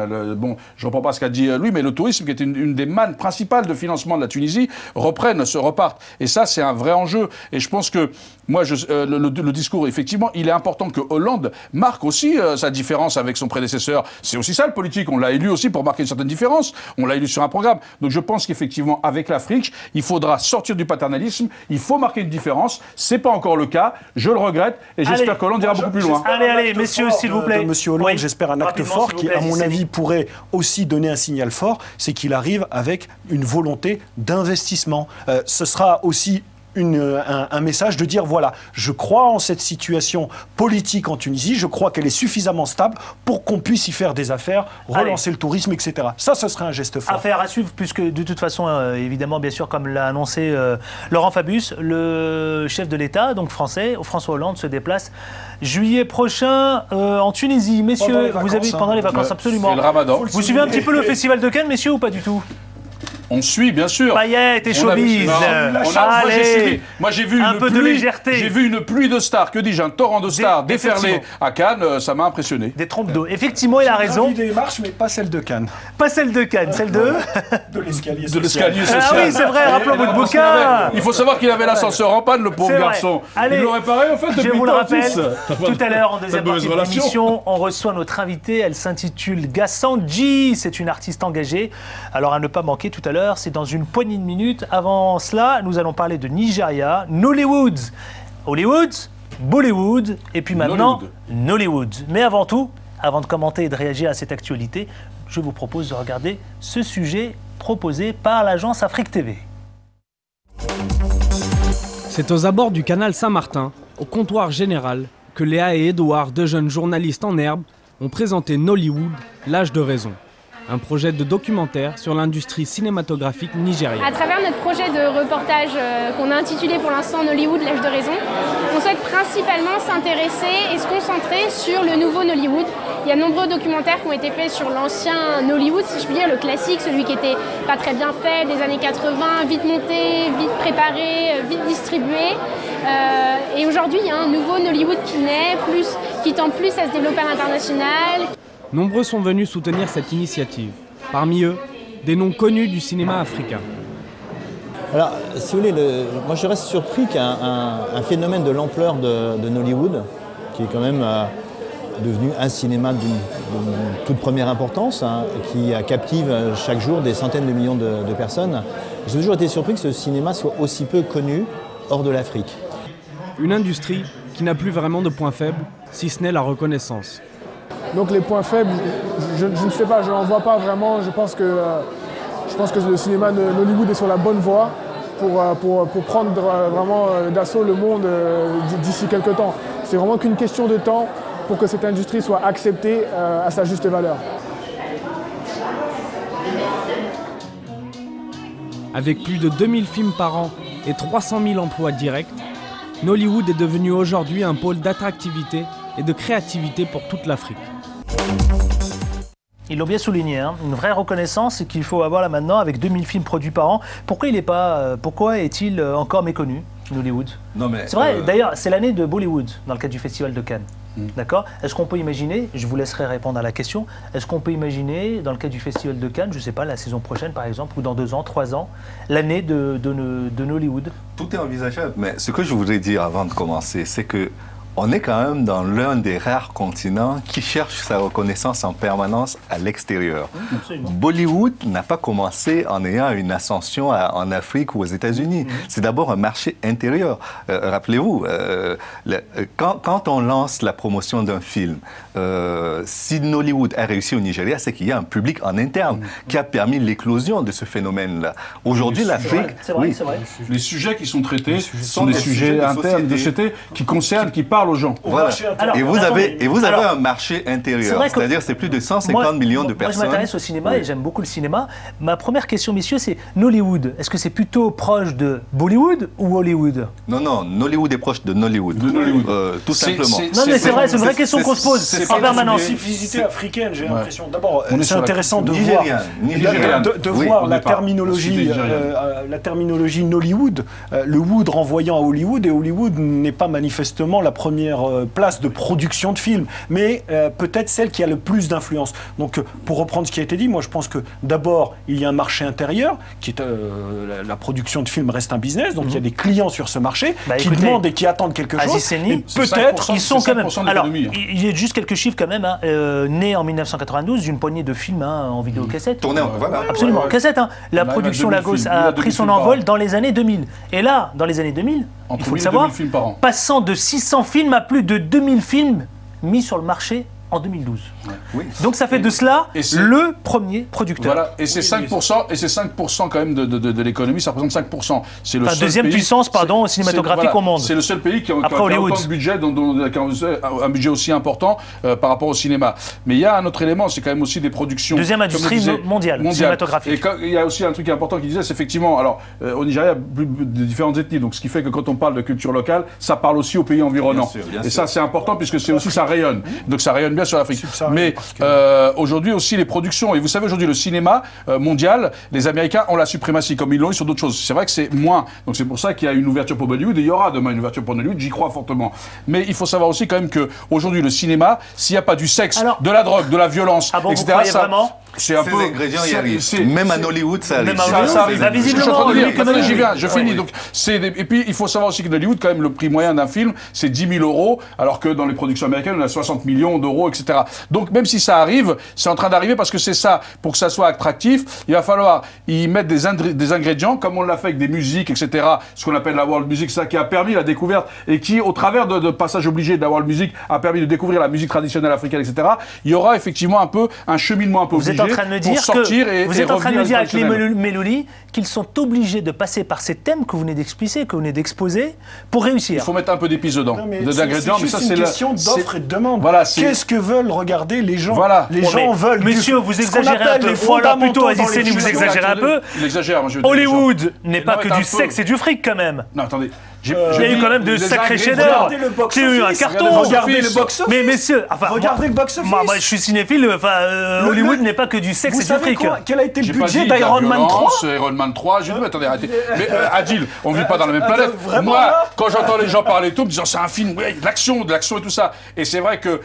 je ne reprends pas ce qu'a dit lui, mais le tourisme, qui est une des mannes principales de financement de la Tunisie, reparte. Et ça, c'est un vrai enjeu. Et je pense que, moi, le discours, effectivement, il est important que Hollande marque aussi sa différence avec son prédécesseur. C'est aussi ça le politique. On l'a élu aussi pour marquer une certaine différence. On l'a élu sur un programme. Donc je pense qu'effectivement, avec l'Afrique, il faudra sortir du paternalisme. Il faut marquer une différence. C'est pas encore le cas. Je le regrette. Et j'espère qu'Hollande ira beaucoup plus loin. Allez, messieurs, s'il vous plaît. Monsieur Hollande, j'espère un acte fort qui, à mon avis, pourrait aussi donner un signal fort. C'est qu'il arrive avec une volonté d'investissement. Ce sera aussi un message de dire, voilà, je crois en cette situation politique en Tunisie, je crois qu'elle est suffisamment stable pour qu'on puisse y faire des affaires, relancer le tourisme, etc. Ça, ce serait un geste fort. Affaire à suivre, puisque de toute façon, évidemment, bien sûr, comme l'a annoncé Laurent Fabius, le chef de l'État, donc français, François Hollande, se déplace juillet prochain en Tunisie. Messieurs, vous avez pendant les vacances, absolument. C'est le Ramadan. Vous suivez un petit peu le festival de Cannes, messieurs, ou pas du tout ? On suit, bien sûr. Paillettes et showbiz. Moi, j'ai vu un peu de légèreté. J'ai vu une pluie de stars, que dis-je, un torrent de stars déferler à Cannes, ça m'a impressionné. Des trompes d'eau. Effectivement, il a raison. J'ai vu des marches, mais pas celle de Cannes. Pas celle de Cannes, celle de l'escalier social. De l'escalier social. Ah oui, c'est vrai, rappelons votre bouquin. Il faut savoir qu'il avait l'ascenseur en panne, le pauvre garçon. Allez, il l'aurait réparé, en fait, depuis je vous le rappelle, tout à l'heure, en deuxième de partie de l'émission, on reçoit notre invitée. Elle s'intitule Gassanji. C'est une artiste engagée. Alors, à ne pas manquer tout à l'heure, c'est dans une poignée de minutes. Avant cela, nous allons parler de Nigeria, Nollywood. Hollywood, Bollywood, et puis maintenant, Nollywood. Mais avant tout, avant de commenter et de réagir à cette actualité, je vous propose de regarder ce sujet proposé par l'agence Afrique TV. C'est aux abords du canal Saint-Martin, au comptoir général, que Léa et Edouard, deux jeunes journalistes en herbe, ont présenté Nollywood, l'âge de raison. Un projet de documentaire sur l'industrie cinématographique nigérienne. À travers notre projet de reportage qu'on a intitulé pour l'instant Nollywood, l'âge de raison, on souhaite principalement s'intéresser et se concentrer sur le nouveau Nollywood. Il y a de nombreux documentaires qui ont été faits sur l'ancien Nollywood, si je puis dire, le classique, celui qui était pas très bien fait, des années 80, vite monté, vite préparé, vite distribué. Et aujourd'hui, il y a un nouveau Nollywood qui naît, qui tend plus à se développer à l'international. Nombreux sont venus soutenir cette initiative. Parmi eux, des noms connus du cinéma africain. Alors, si vous voulez, moi je reste surpris qu'un phénomène de l'ampleur de Nollywood, qui est quand même devenu un cinéma d'une toute première importance, qui captive chaque jour des centaines de millions de personnes, j'ai toujours été surpris que ce cinéma soit aussi peu connu hors de l'Afrique. Une industrie qui n'a plus vraiment de points faibles, si ce n'est la reconnaissance. Donc les points faibles, je ne sais pas, je n'en vois pas vraiment. Je pense que le cinéma de Nollywood est sur la bonne voie pour prendre vraiment d'assaut le monde d'ici quelques temps. C'est vraiment qu'une question de temps pour que cette industrie soit acceptée à sa juste valeur. Avec plus de 2000 films par an et 300 000 emplois directs, Nollywood est devenu aujourd'hui un pôle d'attractivité et de créativité pour toute l'Afrique. Ils l'ont bien souligné, une vraie reconnaissance qu'il faut avoir là maintenant avec 2000 films produits par an. Pourquoi est-il encore méconnu, Nollywood? C'est vrai, d'ailleurs, c'est l'année de Bollywood dans le cadre du Festival de Cannes. D'accord? Est-ce qu'on peut imaginer, je vous laisserai répondre à la question, est-ce qu'on peut imaginer, dans le cadre du Festival de Cannes, je ne sais pas, la saison prochaine par exemple, ou dans 2 ans, 3 ans, l'année de Nollywood? Tout est envisageable, mais ce que je voudrais dire avant de commencer, c'est que on est quand même dans l'un des rares continents qui cherche sa reconnaissance en permanence à l'extérieur. Bollywood n'a pas commencé en ayant une ascension en Afrique ou aux États-Unis. C'est d'abord un marché intérieur. Rappelez-vous, quand on lance la promotion d'un film, si Nollywood a réussi au Nigeria, c'est qu'il y a un public en interne qui a permis l'éclosion de ce phénomène-là. Aujourd'hui, l'Afrique... C'est vrai. Les sujets qui sont traités sont des sujets internes de société qui concernent, qui parlent aux gens. Voilà. Alors, et vous avez un marché intérieur, c'est-à-dire c'est plus de 150 millions de personnes. Moi, je m'intéresse au cinéma et j'aime beaucoup le cinéma. Ma première question, messieurs, c'est Nollywood. Est-ce que c'est plutôt proche de Bollywood ou Hollywood? Non, Nollywood est proche de Nollywood. Tout simplement. Non, mais c'est vrai, c'est une vraie question qu'on se pose en permanence. C'est une spécificité africaine, j'ai l'impression. D'abord, c'est intéressant de voir la terminologie Nollywood, le wood renvoyant à Hollywood, et Hollywood n'est pas manifestement la première place de production de films, mais peut-être celle qui a le plus d'influence. Donc, pour reprendre ce qui a été dit, moi je pense que d'abord, il y a un marché intérieur, qui est la production de films reste un business, donc il y a des clients sur ce marché qui demandent et qui attendent quelque chose. Et peut-être, ils sont quand même... Alors, il y a juste quelques chiffres quand même, né en 1992 d'une poignée de films en vidéocassette. Absolument, en cassette. La production Lagos a pris son envol dans les années 2000. Et là, dans les années 2000, il faut le savoir, passant de 600 films à plus de 2000 films mis sur le marché en 2012. Donc ça fait de cela le premier producteur. Voilà, et c'est 5%, quand même de l'économie, ça représente 5%. C'est le deuxième puissance cinématographique au monde. C'est le seul pays qui a autant de budget, un budget aussi important par rapport au cinéma. Mais il y a un autre élément, c'est quand même aussi des productions. Deuxième industrie mondiale cinématographique. Et il y a aussi un truc important qui disait, c'est effectivement, alors au Nigeria, il y a de différentes ethnies, donc ce qui fait que quand on parle de culture locale, ça parle aussi aux pays environnants. Et ça c'est important puisque c'est aussi, ça rayonne. Donc ça rayonne bien sur l'Afrique. Mais aujourd'hui aussi les productions, et vous savez aujourd'hui le cinéma mondial, les Américains ont la suprématie comme ils l'ont eu sur d'autres choses. C'est vrai que c'est moins, donc c'est pour ça qu'il y a une ouverture pour Bollywood et il y aura demain une ouverture pour Hollywood, j'y crois fortement. Mais il faut savoir aussi quand même qu'aujourd'hui le cinéma, s'il n'y a pas du sexe, de la drogue, de la violence, etc. Vous croyez vraiment c'est un Ces peu. ingrédients y arrivent. Même à Hollywood, ça arrive. Ça arrive. Visiblement, j'y viens, je finis. Donc, et puis, il faut savoir aussi que Hollywood, quand même, le prix moyen d'un film, c'est 10 000 €, alors que dans les productions américaines, on a 60 millions d'euros, etc. Donc, même si ça arrive, c'est en train d'arriver parce que c'est ça. Pour que ça soit attractif, il va falloir y mettre des ingrédients, comme on l'a fait avec des musiques, etc. Ce qu'on appelle la world music, ça qui a permis la découverte et qui, au travers de passages obligés de la world music, a permis de découvrir la musique traditionnelle africaine, etc. Il y aura effectivement un peu un cheminement un peu obligé. Vous êtes en train de me dire vous êtes en train de me dire avec les Meloli qu'ils sont obligés de passer par ces thèmes que vous venez d'expliquer, que vous venez d'exposer, pour réussir. Il faut mettre un peu d'épices dedans, d'ingrédients, mais ça c'est une question d'offre et de demande. Voilà, qu'est-ce que veulent regarder les gens? Les gens veulent. Monsieur, vous exagérez un peu. Ou alors plutôt, Aziz Seni, vous exagérez un peu. Il exagère. Hollywood n'est pas que du sexe et du fric quand même. Non, attendez. Il y a eu quand même de sacrés chefs-d'œuvre. J'ai eu un carton. Regardez le box-office. Mais messieurs, regardez le box-office. Moi, je suis cinéphile. Hollywood n'est pas que du sexe et du fric. Quel a été le budget d'Iron Man 3? Iron Man 3, j'ai dit, mais attendez, arrêtez. Mais Adil, on ne vit pas dans la même planète. Moi, quand j'entends les gens parler tout, me disant c'est un film, de l'action et tout ça. Et c'est vrai que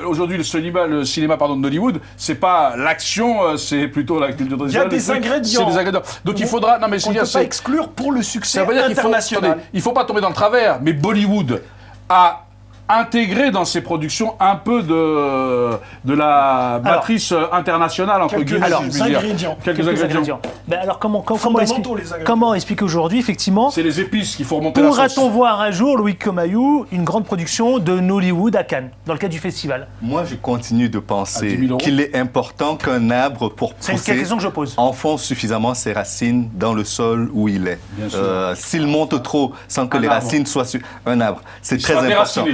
aujourd'hui, le cinéma d'Hollywood, c'est pas l'action, c'est plutôt la culture de. Il y a des ingrédients. C'est des ingrédients. Donc il faudra. Non, mais on ne peut pas exclure pour le succès international. Il faut pas tomber dans le travers, mais Bollywood a intégré dans ses productions un peu de la matrice internationale, entre guillemets, si je puis dire. Quelques ingrédients. Ben alors comment expliquer aujourd'hui, effectivement, c'est les épices qu'il faut remonter la sauce. Pourra-t-on voir un jour, Louis Comayou, une grande production de Nollywood à Cannes, dans le cadre du festival? Moi, je continue de penser qu'il est important qu'un arbre, pour pousser, enfonce suffisamment ses racines dans le sol où il est. S'il monte trop sans que les racines soient sur un arbre, c'est très important.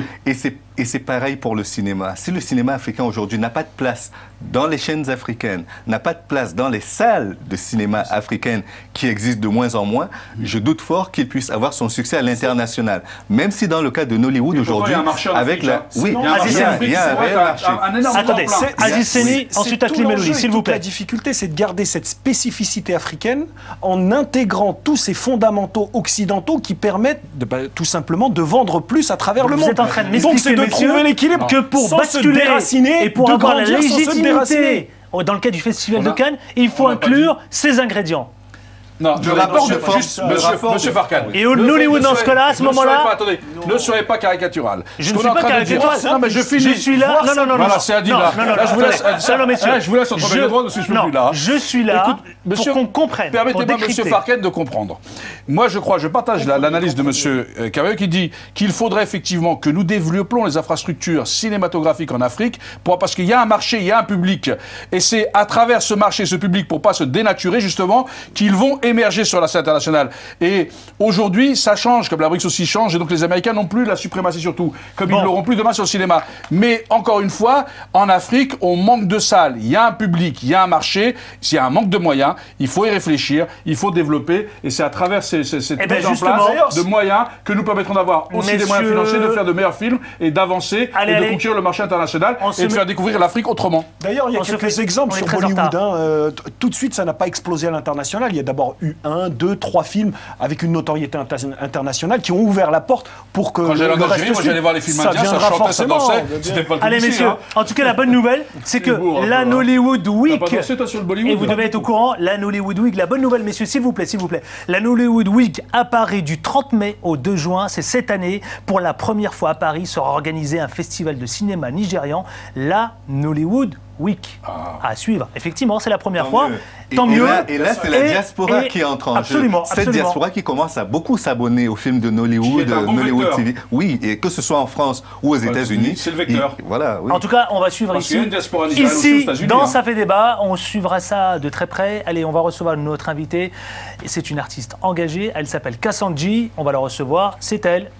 Et c'est pareil pour le cinéma. Si le cinéma africain aujourd'hui n'a pas de place dans les chaînes africaines, n'a pas de place dans les salles de cinéma africaines qui existent de moins en moins, je doute fort qu'il puisse avoir son succès à l'international. Même si dans le cas de Nollywood aujourd'hui, avec la... Oui, il y a un réel marché. Attendez, Aziz Seni, ensuite Akli Meloli, s'il vous plaît. La difficulté, c'est de garder cette spécificité africaine en intégrant tous ces fondamentaux occidentaux qui permettent tout simplement de vendre plus à travers le monde. Vous êtes en train de m'expliquer, de trouver l'équilibre que pour basculer et pour avoir la légitimité dans le cas du Festival de Cannes, il faut inclure ces ingrédients. Non, le rapport de force, Monsieur Farkan. Et Nollywood dans ce cas-là, à ce moment-là... Attendez, ne soyez pas caricatural. Je ne suis pas caricatural. Non, mais je finis. Je suis là... Non. Voilà, c'est Adil, là. Là, je vous laisse... Je vous laisse entre les droits, parce que je ne peux plus, là. Je suis là pour qu'on comprenne. Permettez-moi, Monsieur Farkan, de comprendre. Moi, je partage l'analyse de Monsieur Cavailleux qui dit qu'il faudrait effectivement que nous développions les infrastructures cinématographiques en Afrique, parce qu'il y a un marché, il y a un public. Et c'est à travers ce marché, ce public, pour ne pas se dénaturer, justement, qu'ils vont émerger sur la scène internationale. Et aujourd'hui, ça change, comme la BRICS aussi change, et donc les Américains n'ont plus la suprématie sur tout, comme ils ne l'auront plus demain sur le cinéma. Mais encore une fois, en Afrique, on manque de salles. Il y a un public, il y a un marché, s'il y a un manque de moyens, il faut y réfléchir, il faut développer, et c'est à travers cette mise en place de moyens que nous permettrons d'avoir aussi des moyens financiers, de faire de meilleurs films, et d'avancer, et de conquérir le marché international, et de faire découvrir l'Afrique autrement. D'ailleurs, il y a quelques exemples sur Bollywood. Tout de suite, ça n'a pas explosé à l'international. Il y a d'abord eu 1, 2, 3 films avec une notoriété internationale qui ont ouvert la porte pour que. Quand j'allais en Algérie, moi j'allais voir les films indiens, ça chantait, ça dansait. Allez messieurs, en tout cas la bonne nouvelle, c'est que la Nollywood Week, et vous devez être au courant, la Nollywood Week, la bonne nouvelle messieurs, s'il vous plaît, la Nollywood Week à Paris du 30 mai au 2 juin, c'est cette année, pour la première fois à Paris sera organisé un festival de cinéma nigérian, la Nollywood Week. À suivre. Effectivement, c'est la première fois. Tant mieux. Et là, c'est la diaspora qui entre en jeu. Absolument. Cette diaspora qui commence à beaucoup s'abonner aux films de Nollywood, Nollywood TV. Oui, et que ce soit en France ou aux États-Unis. C'est le vecteur. Voilà, oui. En tout cas, on va suivre ici, dans Ça fait débat, on suivra ça de très près. Allez, on va recevoir notre invitée. C'est une artiste engagée. Elle s'appelle Gassanji. On va la recevoir. C'est elle,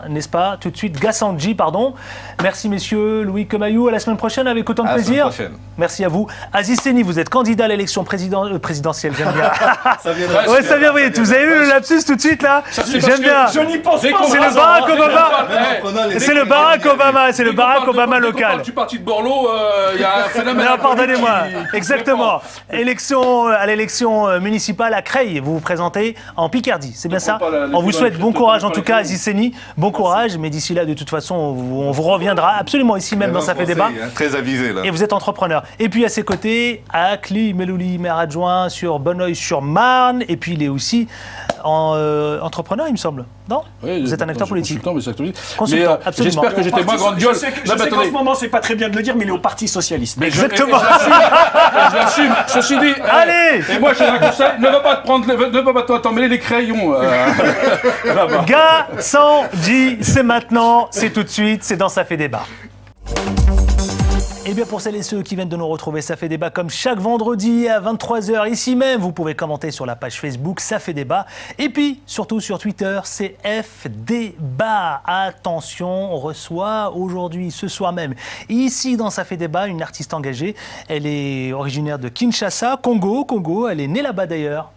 n'est-ce pas? Tout de suite, Gassanji, pardon. Merci, messieurs. Louis Comayou. À la semaine prochaine avec autant de plaisir. Merci à vous. Aziz Seni, vous êtes candidat à l'élection présidentielle, j'aime bien. Ça vient ouais, ça vient, oui. Vous avez vu le lapsus tout de suite, là? J'aime bien. Je n'y pense pas. C'est le Barack Obama. C'est le Barack Obama. C'est le Barack Obama local. Du parti de Borloo, il y a un phénomène. Non, pardonnez-moi. Exactement. À l'élection municipale à Creil, vous vous présentez en Picardie. C'est bien ça? On vous souhaite bon courage, en tout cas, Aziz Seni. Bon courage. Mais d'ici là, de toute façon, on vous reviendra absolument ici même dans Ça fait débat. Très avisé, là. Et vous êtes entrepreneur. Et puis à ses côtés, Akli Melouli, maire adjoint sur Bonneuil-sur-Marne. Et puis il est aussi entrepreneur, il me semble. Non? Oui, vous êtes un acteur politique. Consultant, absolument. J'espère que j'étais moins grande gueule. Je sais qu'en ce moment, c'est pas très bien de le dire, mais il est au Parti Socialiste. Mais exactement. Je l'assume. Ceci dit, allez. Et moi, je un conseil, ne va pas t'emmêler les crayons. Gassan-J, c'est maintenant, c'est tout de suite, c'est dans Ça fait débat. Et bien pour celles et ceux qui viennent de nous retrouver, Ça fait débat comme chaque vendredi à 23 h ici même. Vous pouvez commenter sur la page Facebook Ça fait débat. Et puis surtout sur Twitter, c'est FDébat. Attention, on reçoit aujourd'hui, ce soir même, ici dans Ça fait débat, une artiste engagée. Elle est originaire de Kinshasa, Congo. Elle est née là-bas d'ailleurs.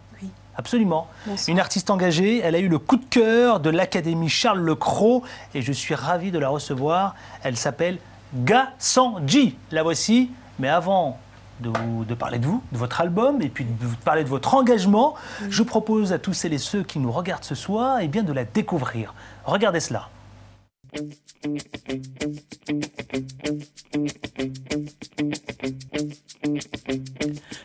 Absolument. Bonsoir. Une artiste engagée, elle a eu le coup de cœur de l'Académie Charles Lecros et je suis ravi de la recevoir. Elle s'appelle Gassan-J. La voici. Mais avant de parler de vous, de votre album et puis de vous parler de votre engagement, je propose à tous celles et ceux qui nous regardent ce soir eh bien, de la découvrir. Regardez cela.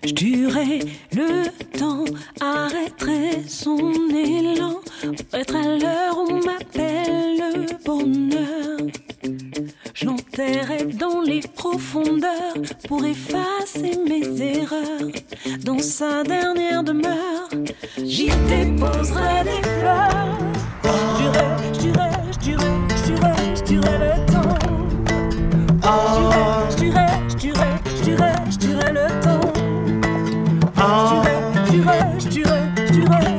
Je tuerai le temps, arrêterai son élan, pour être à l'heure où m'appelle le bonheur. Je l'enterrerai dans les profondeurs pour effacer mes erreurs. Dans sa dernière demeure, j'y déposerai des fleurs. Je tuerai le temps. Je tuerai le temps.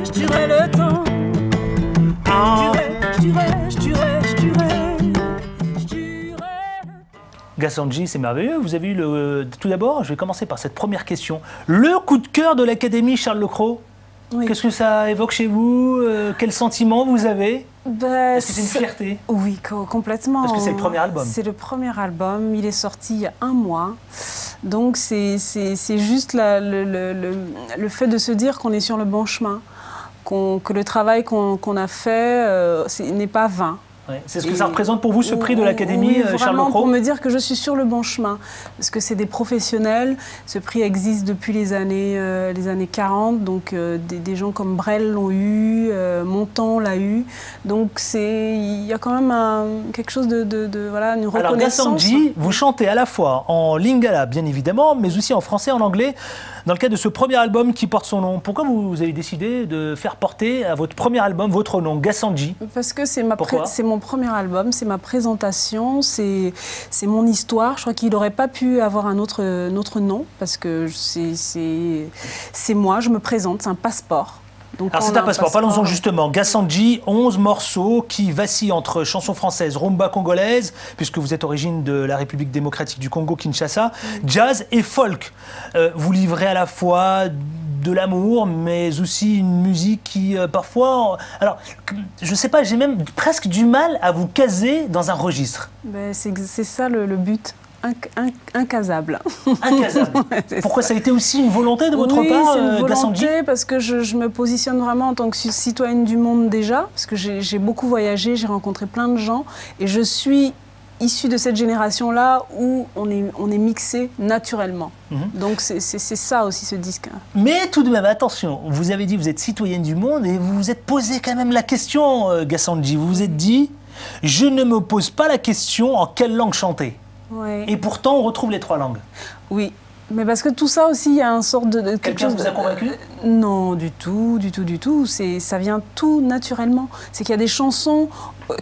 Je tuerai le temps. Gassan-J, c'est merveilleux. Vous avez eu tout d'abord, je vais commencer par cette première question. Le coup de cœur de l'Académie Charles Lecros. Oui. Qu'est-ce que ça évoque chez vous? Quel sentiment vous avez? Est-ce que c'est une fierté? Oui, complètement. Parce que c'est le premier album. C'est le premier album. Il est sorti il y a 1 mois. Donc c'est juste le fait de se dire qu'on est sur le bon chemin, que le travail qu'on a fait n'est pas vain. Ouais. C'est ce que ça représente pour vous, ce prix de l'Académie Charles Lecros? Pour me dire que je suis sur le bon chemin, parce que c'est des professionnels. Ce prix existe depuis les années 40, donc des gens comme Brel l'ont eu, Montand l'a eu. Donc il y a quand même quelque chose voilà, une reconnaissance. Alors Gassan-J, vous chantez à la fois en lingala, bien évidemment, mais aussi en français et en anglais, dans le cadre de ce premier album qui porte son nom. Pourquoi vous avez décidé de faire porter à votre premier album votre nom, Gassan-J? Parce que c'est mon premier album, c'est ma présentation, c'est mon histoire. Je crois qu'il n'aurait pas pu avoir un autre nom, parce que c'est moi, je me présente, c'est un passeport. Donc alors c'est un passeport, parlons-en justement. Gassan-J, 11 morceaux qui vacillent entre chansons françaises, rumba congolaise, puisque vous êtes origine de la République démocratique du Congo, Kinshasa, jazz et folk. Vous livrez à la fois de l'amour, mais aussi une musique qui parfois... Alors, je sais pas, j'ai même presque du mal à vous caser dans un registre. Ben, c'est ça le but. Incasable. Incasable. Pourquoi ça a été aussi une volonté de votre part, c'est une volonté Gassan-J? Parce que je me positionne vraiment en tant que citoyenne du monde déjà, parce que j'ai beaucoup voyagé, j'ai rencontré plein de gens, et je suis issue de cette génération-là où on est mixé naturellement. Donc c'est ça aussi ce disque. Mais tout de même, attention, vous avez dit que vous êtes citoyenne du monde et vous vous êtes posé quand même la question, Gassan-J. Vous vous êtes dit, je ne me pose pas la question en quelle langue chanter. Ouais. Et pourtant, on retrouve les 3 langues. Oui, mais parce que tout ça aussi, il y a un sort de... Quelqu'un vous a convaincu? Non, du tout. Ça vient tout naturellement. C'est qu'il y a des chansons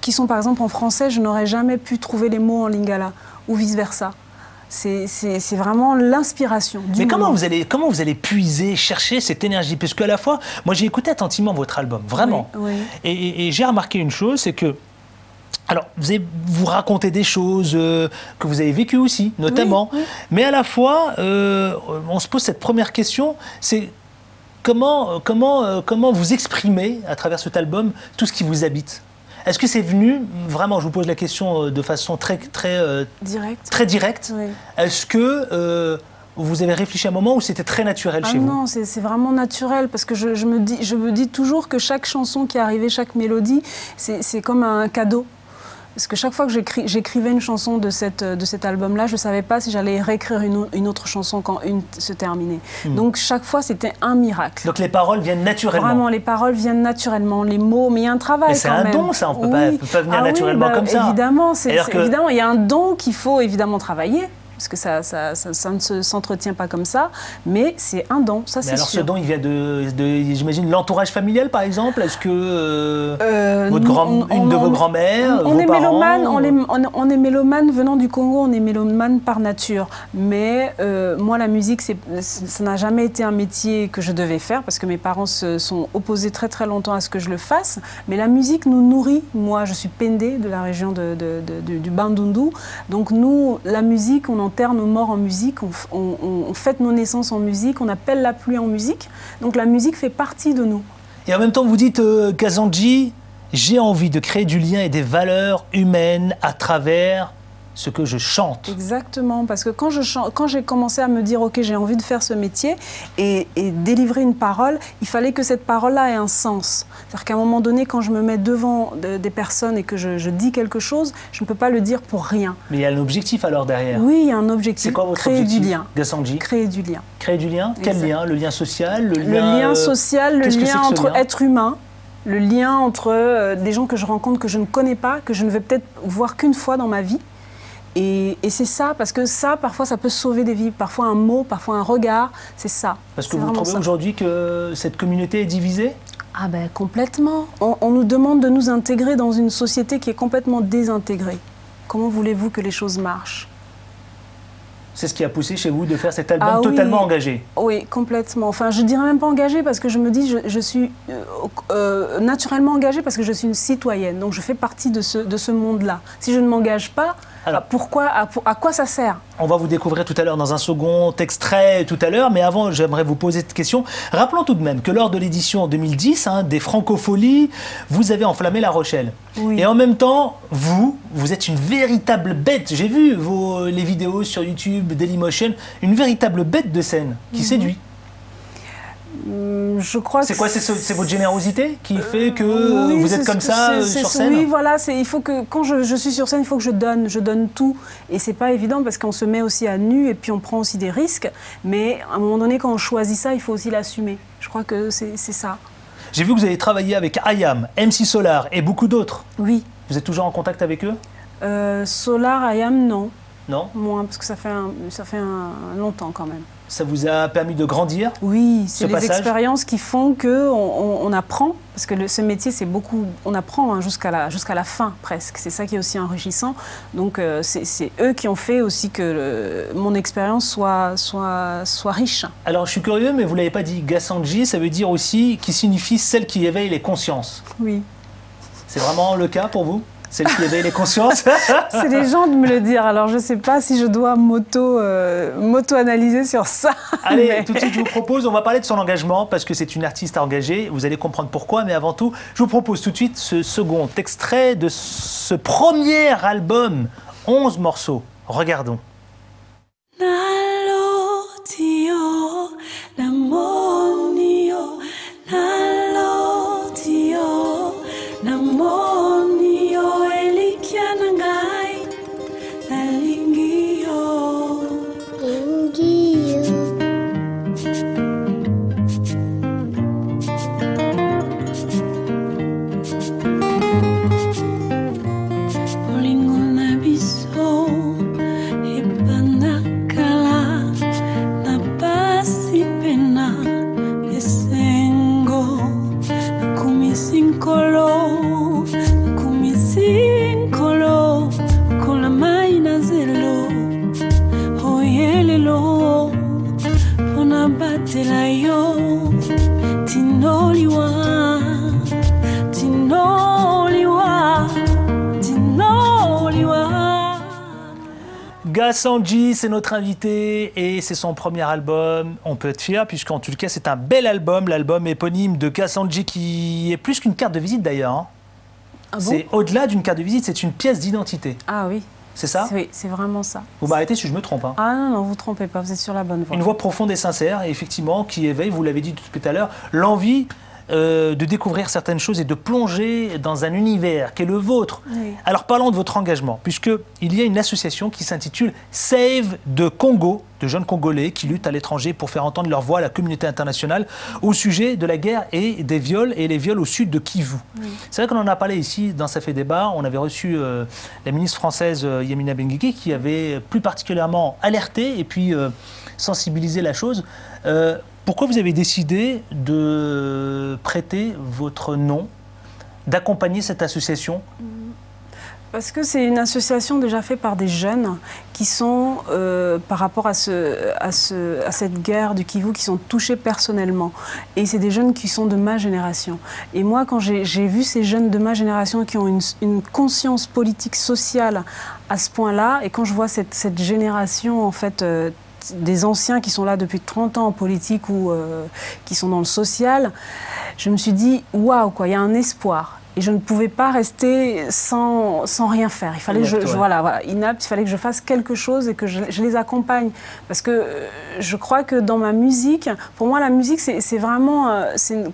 qui sont par exemple en français, je n'aurais jamais pu trouver les mots en lingala, ou vice-versa. C'est vraiment l'inspiration. Mais comment vous allez puiser, chercher cette énergie? Parce qu'à la fois, moi j'ai écouté attentivement votre album, vraiment. Oui. Et j'ai remarqué une chose, c'est que Alors, vous racontez des choses que vous avez vécues aussi, notamment. Oui, oui. Mais à la fois, on se pose cette première question, c'est comment vous exprimez, à travers cet album, tout ce qui vous habite ? Est-ce que c'est venu, vraiment, je vous pose la question de façon très directe. Oui. Est-ce que vous avez réfléchi à un moment où c'était très naturel chez vous ? Non, c'est vraiment naturel, parce que je me dis toujours que chaque chanson qui est arrivée, chaque mélodie, c'est comme un cadeau. Parce que chaque fois que j'écrivais une chanson de cet album-là, je ne savais pas si j'allais réécrire une autre chanson quand une se terminait. Donc chaque fois, c'était un miracle. Donc les paroles viennent naturellement. Vraiment, les paroles viennent naturellement, les mots, mais il y a un travail quand même. Mais c'est un don, ça, on ne peut pas venir naturellement comme ça. Évidemment, évidemment, il y a un don qu'il faut évidemment travailler. Parce que ça ne s'entretient pas comme ça, mais c'est un don, ça c'est sûr. Alors ce don, il vient j'imagine, l'entourage familial par exemple. Est-ce que une de vos grands-mères, vos parents on est mélomane venant du Congo, on est mélomane par nature. Mais moi, la musique, ça n'a jamais été un métier que je devais faire, parce que mes parents se sont opposés très très longtemps à ce que je le fasse. Mais la musique nous nourrit. Moi, je suis Pendé, de la région du Bandundu. Donc nous, la musique, on enterre nos morts en musique, on fête nos naissances en musique, on appelle la pluie en musique. Donc la musique fait partie de nous. Et en même temps, vous dites, Kazandji, j'ai envie de créer du lien et des valeurs humaines à travers ce que je chante. Exactement, parce que quand j'ai commencé à me dire, ok, j'ai envie de faire ce métier et délivrer une parole, il fallait que cette parole-là ait un sens. C'est-à-dire qu'à un moment donné, quand je me mets devant des personnes et que je dis quelque chose, je ne peux pas le dire pour rien. Mais il y a un objectif alors derrière. Oui, il y a un objectif. C'est quoi votre objectif? Créer du lien. Kazandji. Créer du lien. Créer du lien. Quel lien? Le lien social, le lien social, le lien entre êtres humains. Le lien entre des gens que je rencontre, que je ne connais pas, que je ne vais peut-être voir qu'une fois dans ma vie. Et c'est ça, parce que ça, parfois, ça peut sauver des vies. Parfois un mot, parfois un regard, c'est ça. Parce que vous trouvez aujourd'hui que cette communauté est divisée ? Ah ben complètement. On nous demande de nous intégrer dans une société qui est complètement désintégrée. Comment voulez-vous que les choses marchent ? C'est ce qui a poussé chez vous de faire cet album totalement engagé? Oui, complètement. Enfin, je dirais même pas engagé parce que je me dis, je suis naturellement engagée parce que je suis une citoyenne. Donc je fais partie de ce monde-là. Si je ne m'engage pas, alors, à quoi ça sert? On va vous découvrir tout à l'heure dans un second extrait tout à l'heure, mais avant j'aimerais vous poser cette question. Rappelons tout de même que lors de l'édition 2010 des Francopholies, vous avez enflammé La Rochelle. Oui. Et en même temps, vous êtes une véritable bête. J'ai vu les vidéos sur YouTube, Dailymotion, une véritable bête de scène qui séduit. Je crois c'est quoi? C'est votre générosité qui fait que vous êtes comme ça sur scène? Oui, voilà. Il faut que quand je suis sur scène, il faut que je donne tout. Et c'est pas évident parce qu'on se met aussi à nu et puis on prend aussi des risques. Mais à un moment donné, quand on choisit ça, il faut aussi l'assumer. Je crois que c'est ça. J'ai vu que vous avez travaillé avec IAM, MC Solar et beaucoup d'autres. Oui. Vous êtes toujours en contact avec eux? Solar, IAM, non. Non? Moins, parce que ça fait un longtemps quand même. Ça vous a permis de grandir? Oui, c'est les expériences qui font qu'on apprend, parce que ce métier, c'est beaucoup, on apprend jusqu'à la fin presque. C'est ça qui est aussi enrichissant. Donc c'est eux qui ont fait aussi que mon expérience soit riche. Alors je suis curieux, mais vous ne l'avez pas dit, Kazandji, ça veut dire aussi qui signifie celle qui éveille les consciences. Oui. C'est vraiment le cas pour vous? Celle qui éveille les consciences? C'est les gens de me le dire, alors je ne sais pas si je dois m'auto-analyser sur ça. Allez, tout de suite je vous propose, on va parler de son engagement, parce que c'est une artiste engagée, vous allez comprendre pourquoi, mais avant tout, je vous propose tout de suite ce second extrait de ce premier album, 11 morceaux. Regardons. Gassanji, c'est notre invité et c'est son premier album. On peut être fier puisqu'en tout cas, c'est un bel album, l'album éponyme de Gassanji qui est plus qu'une carte de visite d'ailleurs. Hein. Ah bon? C'est au-delà d'une carte de visite, c'est une pièce d'identité. Ah oui. C'est ça? Oui, c'est vraiment ça. Vous m'arrêtez si je me trompe. Hein. Ah non, non, vous ne trompez pas, vous êtes sur la bonne voie. Une voix profonde et sincère, et effectivement, qui éveille, vous l'avez dit tout à l'heure, l'envie de découvrir certaines choses et de plonger dans un univers qui est le vôtre. Oui. Alors parlons de votre engagement, puisqu'il y a une association qui s'intitule Save the Congo, de jeunes Congolais qui luttent à l'étranger pour faire entendre leur voix à la communauté internationale au sujet de la guerre et des viols, et les viols au sud de Kivu. Oui. C'est vrai qu'on en a parlé ici dans Ça fait débat. On avait reçu la ministre française Yamina Benguigui qui avait plus particulièrement alerté et puis sensibilisé la chose. Pourquoi vous avez décidé de prêter votre nom, d'accompagner cette association? Parce que c'est une association déjà faite par des jeunes qui sont, par rapport à cette guerre du Kivu, qui sont touchés personnellement. Et c'est des jeunes qui sont de ma génération. Et moi, quand j'ai vu ces jeunes de ma génération qui ont une conscience politique, sociale à ce point-là, et quand je vois cette génération, en fait, des anciens qui sont là depuis 30 ans en politique ou qui sont dans le social, je me suis dit, waouh, quoi, il y a un espoir. Et je ne pouvais pas rester sans rien faire. Il fallait inapte, il fallait que je fasse quelque chose et que je les accompagne. Parce que je crois que dans ma musique, pour moi, la musique, c'est vraiment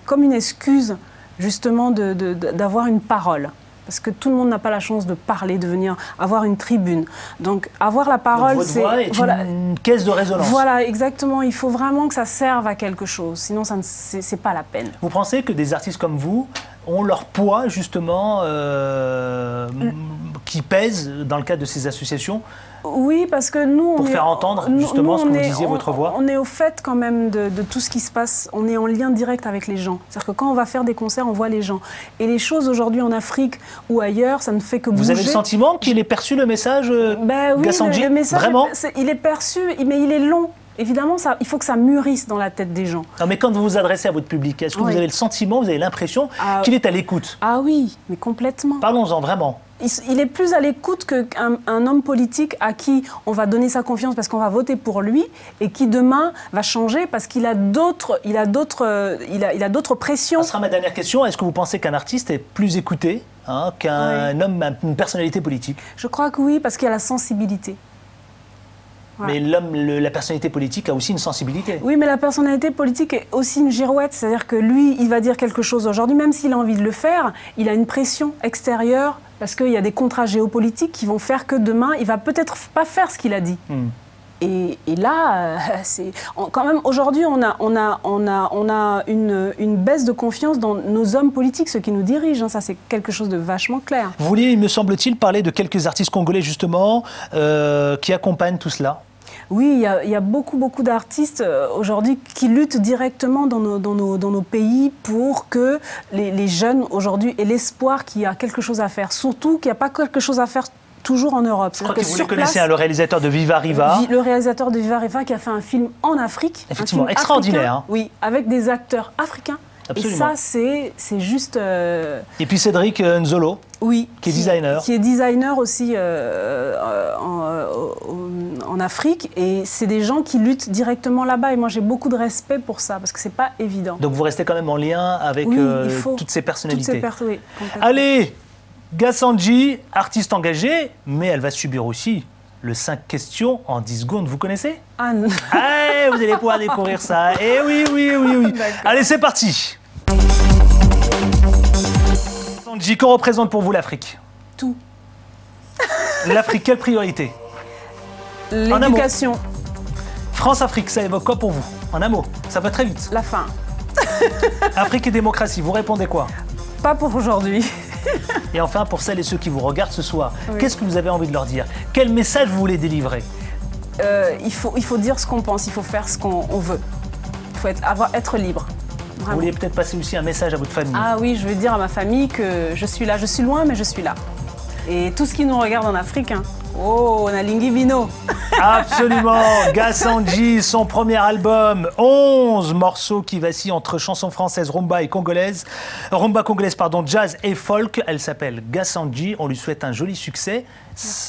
comme une excuse, justement, d'avoir une parole. Parce que tout le monde n'a pas la chance de parler, de venir avoir une tribune. Donc, avoir la parole, c'est une caisse de résonance. Voilà, exactement. Il faut vraiment que ça serve à quelque chose. Sinon, c'est pas la peine. Vous pensez que des artistes comme vous ont leur poids, justement, qui pèse dans le cadre de ces associations? Oui, parce que nous... Pour faire entendre, justement, ce que vous disiez, votre voix. On est au fait, quand même, de tout ce qui se passe. On est en lien direct avec les gens. C'est-à-dire que quand on va faire des concerts, on voit les gens. Et les choses, aujourd'hui, en Afrique ou ailleurs, ça ne fait que bouger. Vous avez le sentiment qu'il est perçu, le message, Gassanji? Le message, vraiment il est perçu, mais il est long. Évidemment, il faut que ça mûrisse dans la tête des gens. Non, mais quand vous vous adressez à votre public, est-ce que vous avez le sentiment, vous avez l'impression qu'il est à l'écoute? Ah oui, mais complètement. Parlons-en, vraiment. Il est plus à l'écoute qu'un homme politique à qui on va donner sa confiance parce qu'on va voter pour lui et qui demain va changer parce qu'il a d'autres pressions. Ça sera ma dernière question. Est-ce que vous pensez qu'un artiste est plus écouté qu'un homme, une personnalité politique? Je crois que oui, parce qu'il y a la sensibilité. Mais la personnalité politique a aussi une sensibilité. Oui, mais la personnalité politique est aussi une girouette. C'est-à-dire que lui, il va dire quelque chose aujourd'hui, même s'il a envie de le faire, il a une pression extérieure parce qu'il y a des contrats géopolitiques qui vont faire que demain, il va peut-être pas faire ce qu'il a dit. Et là, quand même, aujourd'hui, on a une baisse de confiance dans nos hommes politiques, ceux qui nous dirigent. Ça, c'est quelque chose de vachement clair. Vous vouliez, il me semble-t-il, parler de quelques artistes congolais, justement, qui accompagnent tout cela? Oui, il y a beaucoup d'artistes aujourd'hui qui luttent directement dans nos pays pour que les jeunes, aujourd'hui, aient l'espoir qu'il y a quelque chose à faire. Surtout qu'il n'y a pas quelque chose à faire toujours en Europe. Je crois que vous le connaissez, le réalisateur de Viva Riva. Le réalisateur de Viva Riva qui a fait un film en Afrique. Effectivement, extraordinaire. Africain, oui, avec des acteurs africains. Absolument. Et ça, c'est juste... Et puis Cédric Nzolo, qui est designer. Qui est designer aussi en Afrique. Et c'est des gens qui luttent directement là-bas. Et moi, j'ai beaucoup de respect pour ça, parce que c'est pas évident. Donc vous restez quand même en lien avec toutes ces personnalités. Oui, allez, Gassanji, artiste engagée, mais elle va subir aussi le 5 questions en 10 secondes. Vous connaissez? Ah non. Vous allez pouvoir découvrir ça. Eh oui. Allez, c'est parti. Gassanji, qu'on représente pour vous l'Afrique? Tout. L'Afrique, quelle priorité? L'éducation. France-Afrique, ça évoque quoi pour vous? En un mot, ça va très vite. La faim. Afrique et démocratie, vous répondez quoi? Pas pour aujourd'hui. Et enfin, pour celles et ceux qui vous regardent ce soir, qu'est-ce que vous avez envie de leur dire? Quel message vous voulez délivrer? Il faut dire ce qu'on pense, il faut faire ce qu'on veut. Il faut être libre. Vraiment. Vous vouliez peut-être passer aussi un message à votre famille? Ah oui, je veux dire à ma famille que je suis là. Je suis loin, mais je suis là. Et tout ce qui nous regarde en Afrique, on a Lingui Bino. Absolument. Gassanji, son premier album, 11 morceaux qui vacillent entre chansons françaises, rumba congolaise, jazz et folk. Elle s'appelle Gassanji. On lui souhaite un joli succès.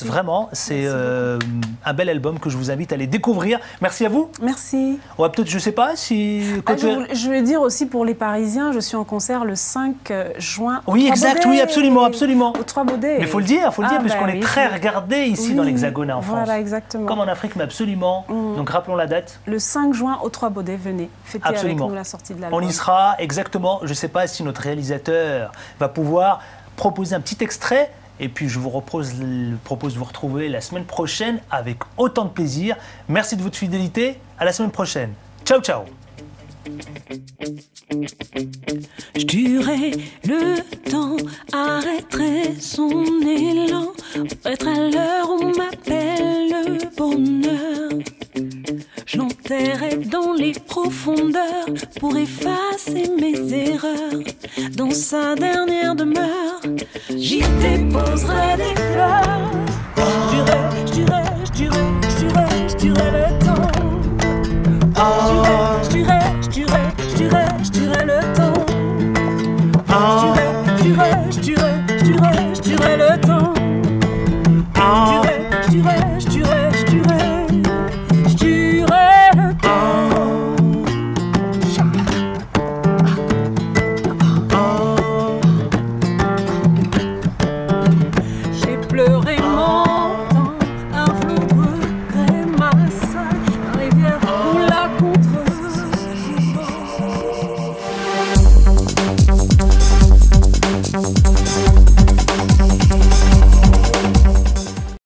Vraiment, c'est un bel album que je vous invite à aller découvrir. Merci à vous. Merci. On va peut-être, je sais pas si... je voulais dire aussi pour les Parisiens, je suis en concert le 5 juin. Oui, exact, oui, absolument, absolument. Au 3 Baudets. Mais il faut le dire, puisqu'on est très regardé ici dans l'Hexagone en France. Voilà, exactement. Comme en Afrique, mais absolument. Donc rappelons la date. Le 5 juin au 3 Baudets, venez fêter avec nous la sortie de l'album. On y sera, exactement. Je ne sais pas si notre réalisateur va pouvoir proposer un petit extrait. Et puis je vous propose de vous retrouver la semaine prochaine avec autant de plaisir. Merci de votre fidélité. À la semaine prochaine. Ciao, ciao. Je tuerai le temps, arrêterai son élan, pour être à l'heure où m'appelle le bonheur. Je l'enterrerai dans les profondeurs pour effacer mes erreurs. Dans sa dernière demeure, j'y déposerai des fleurs.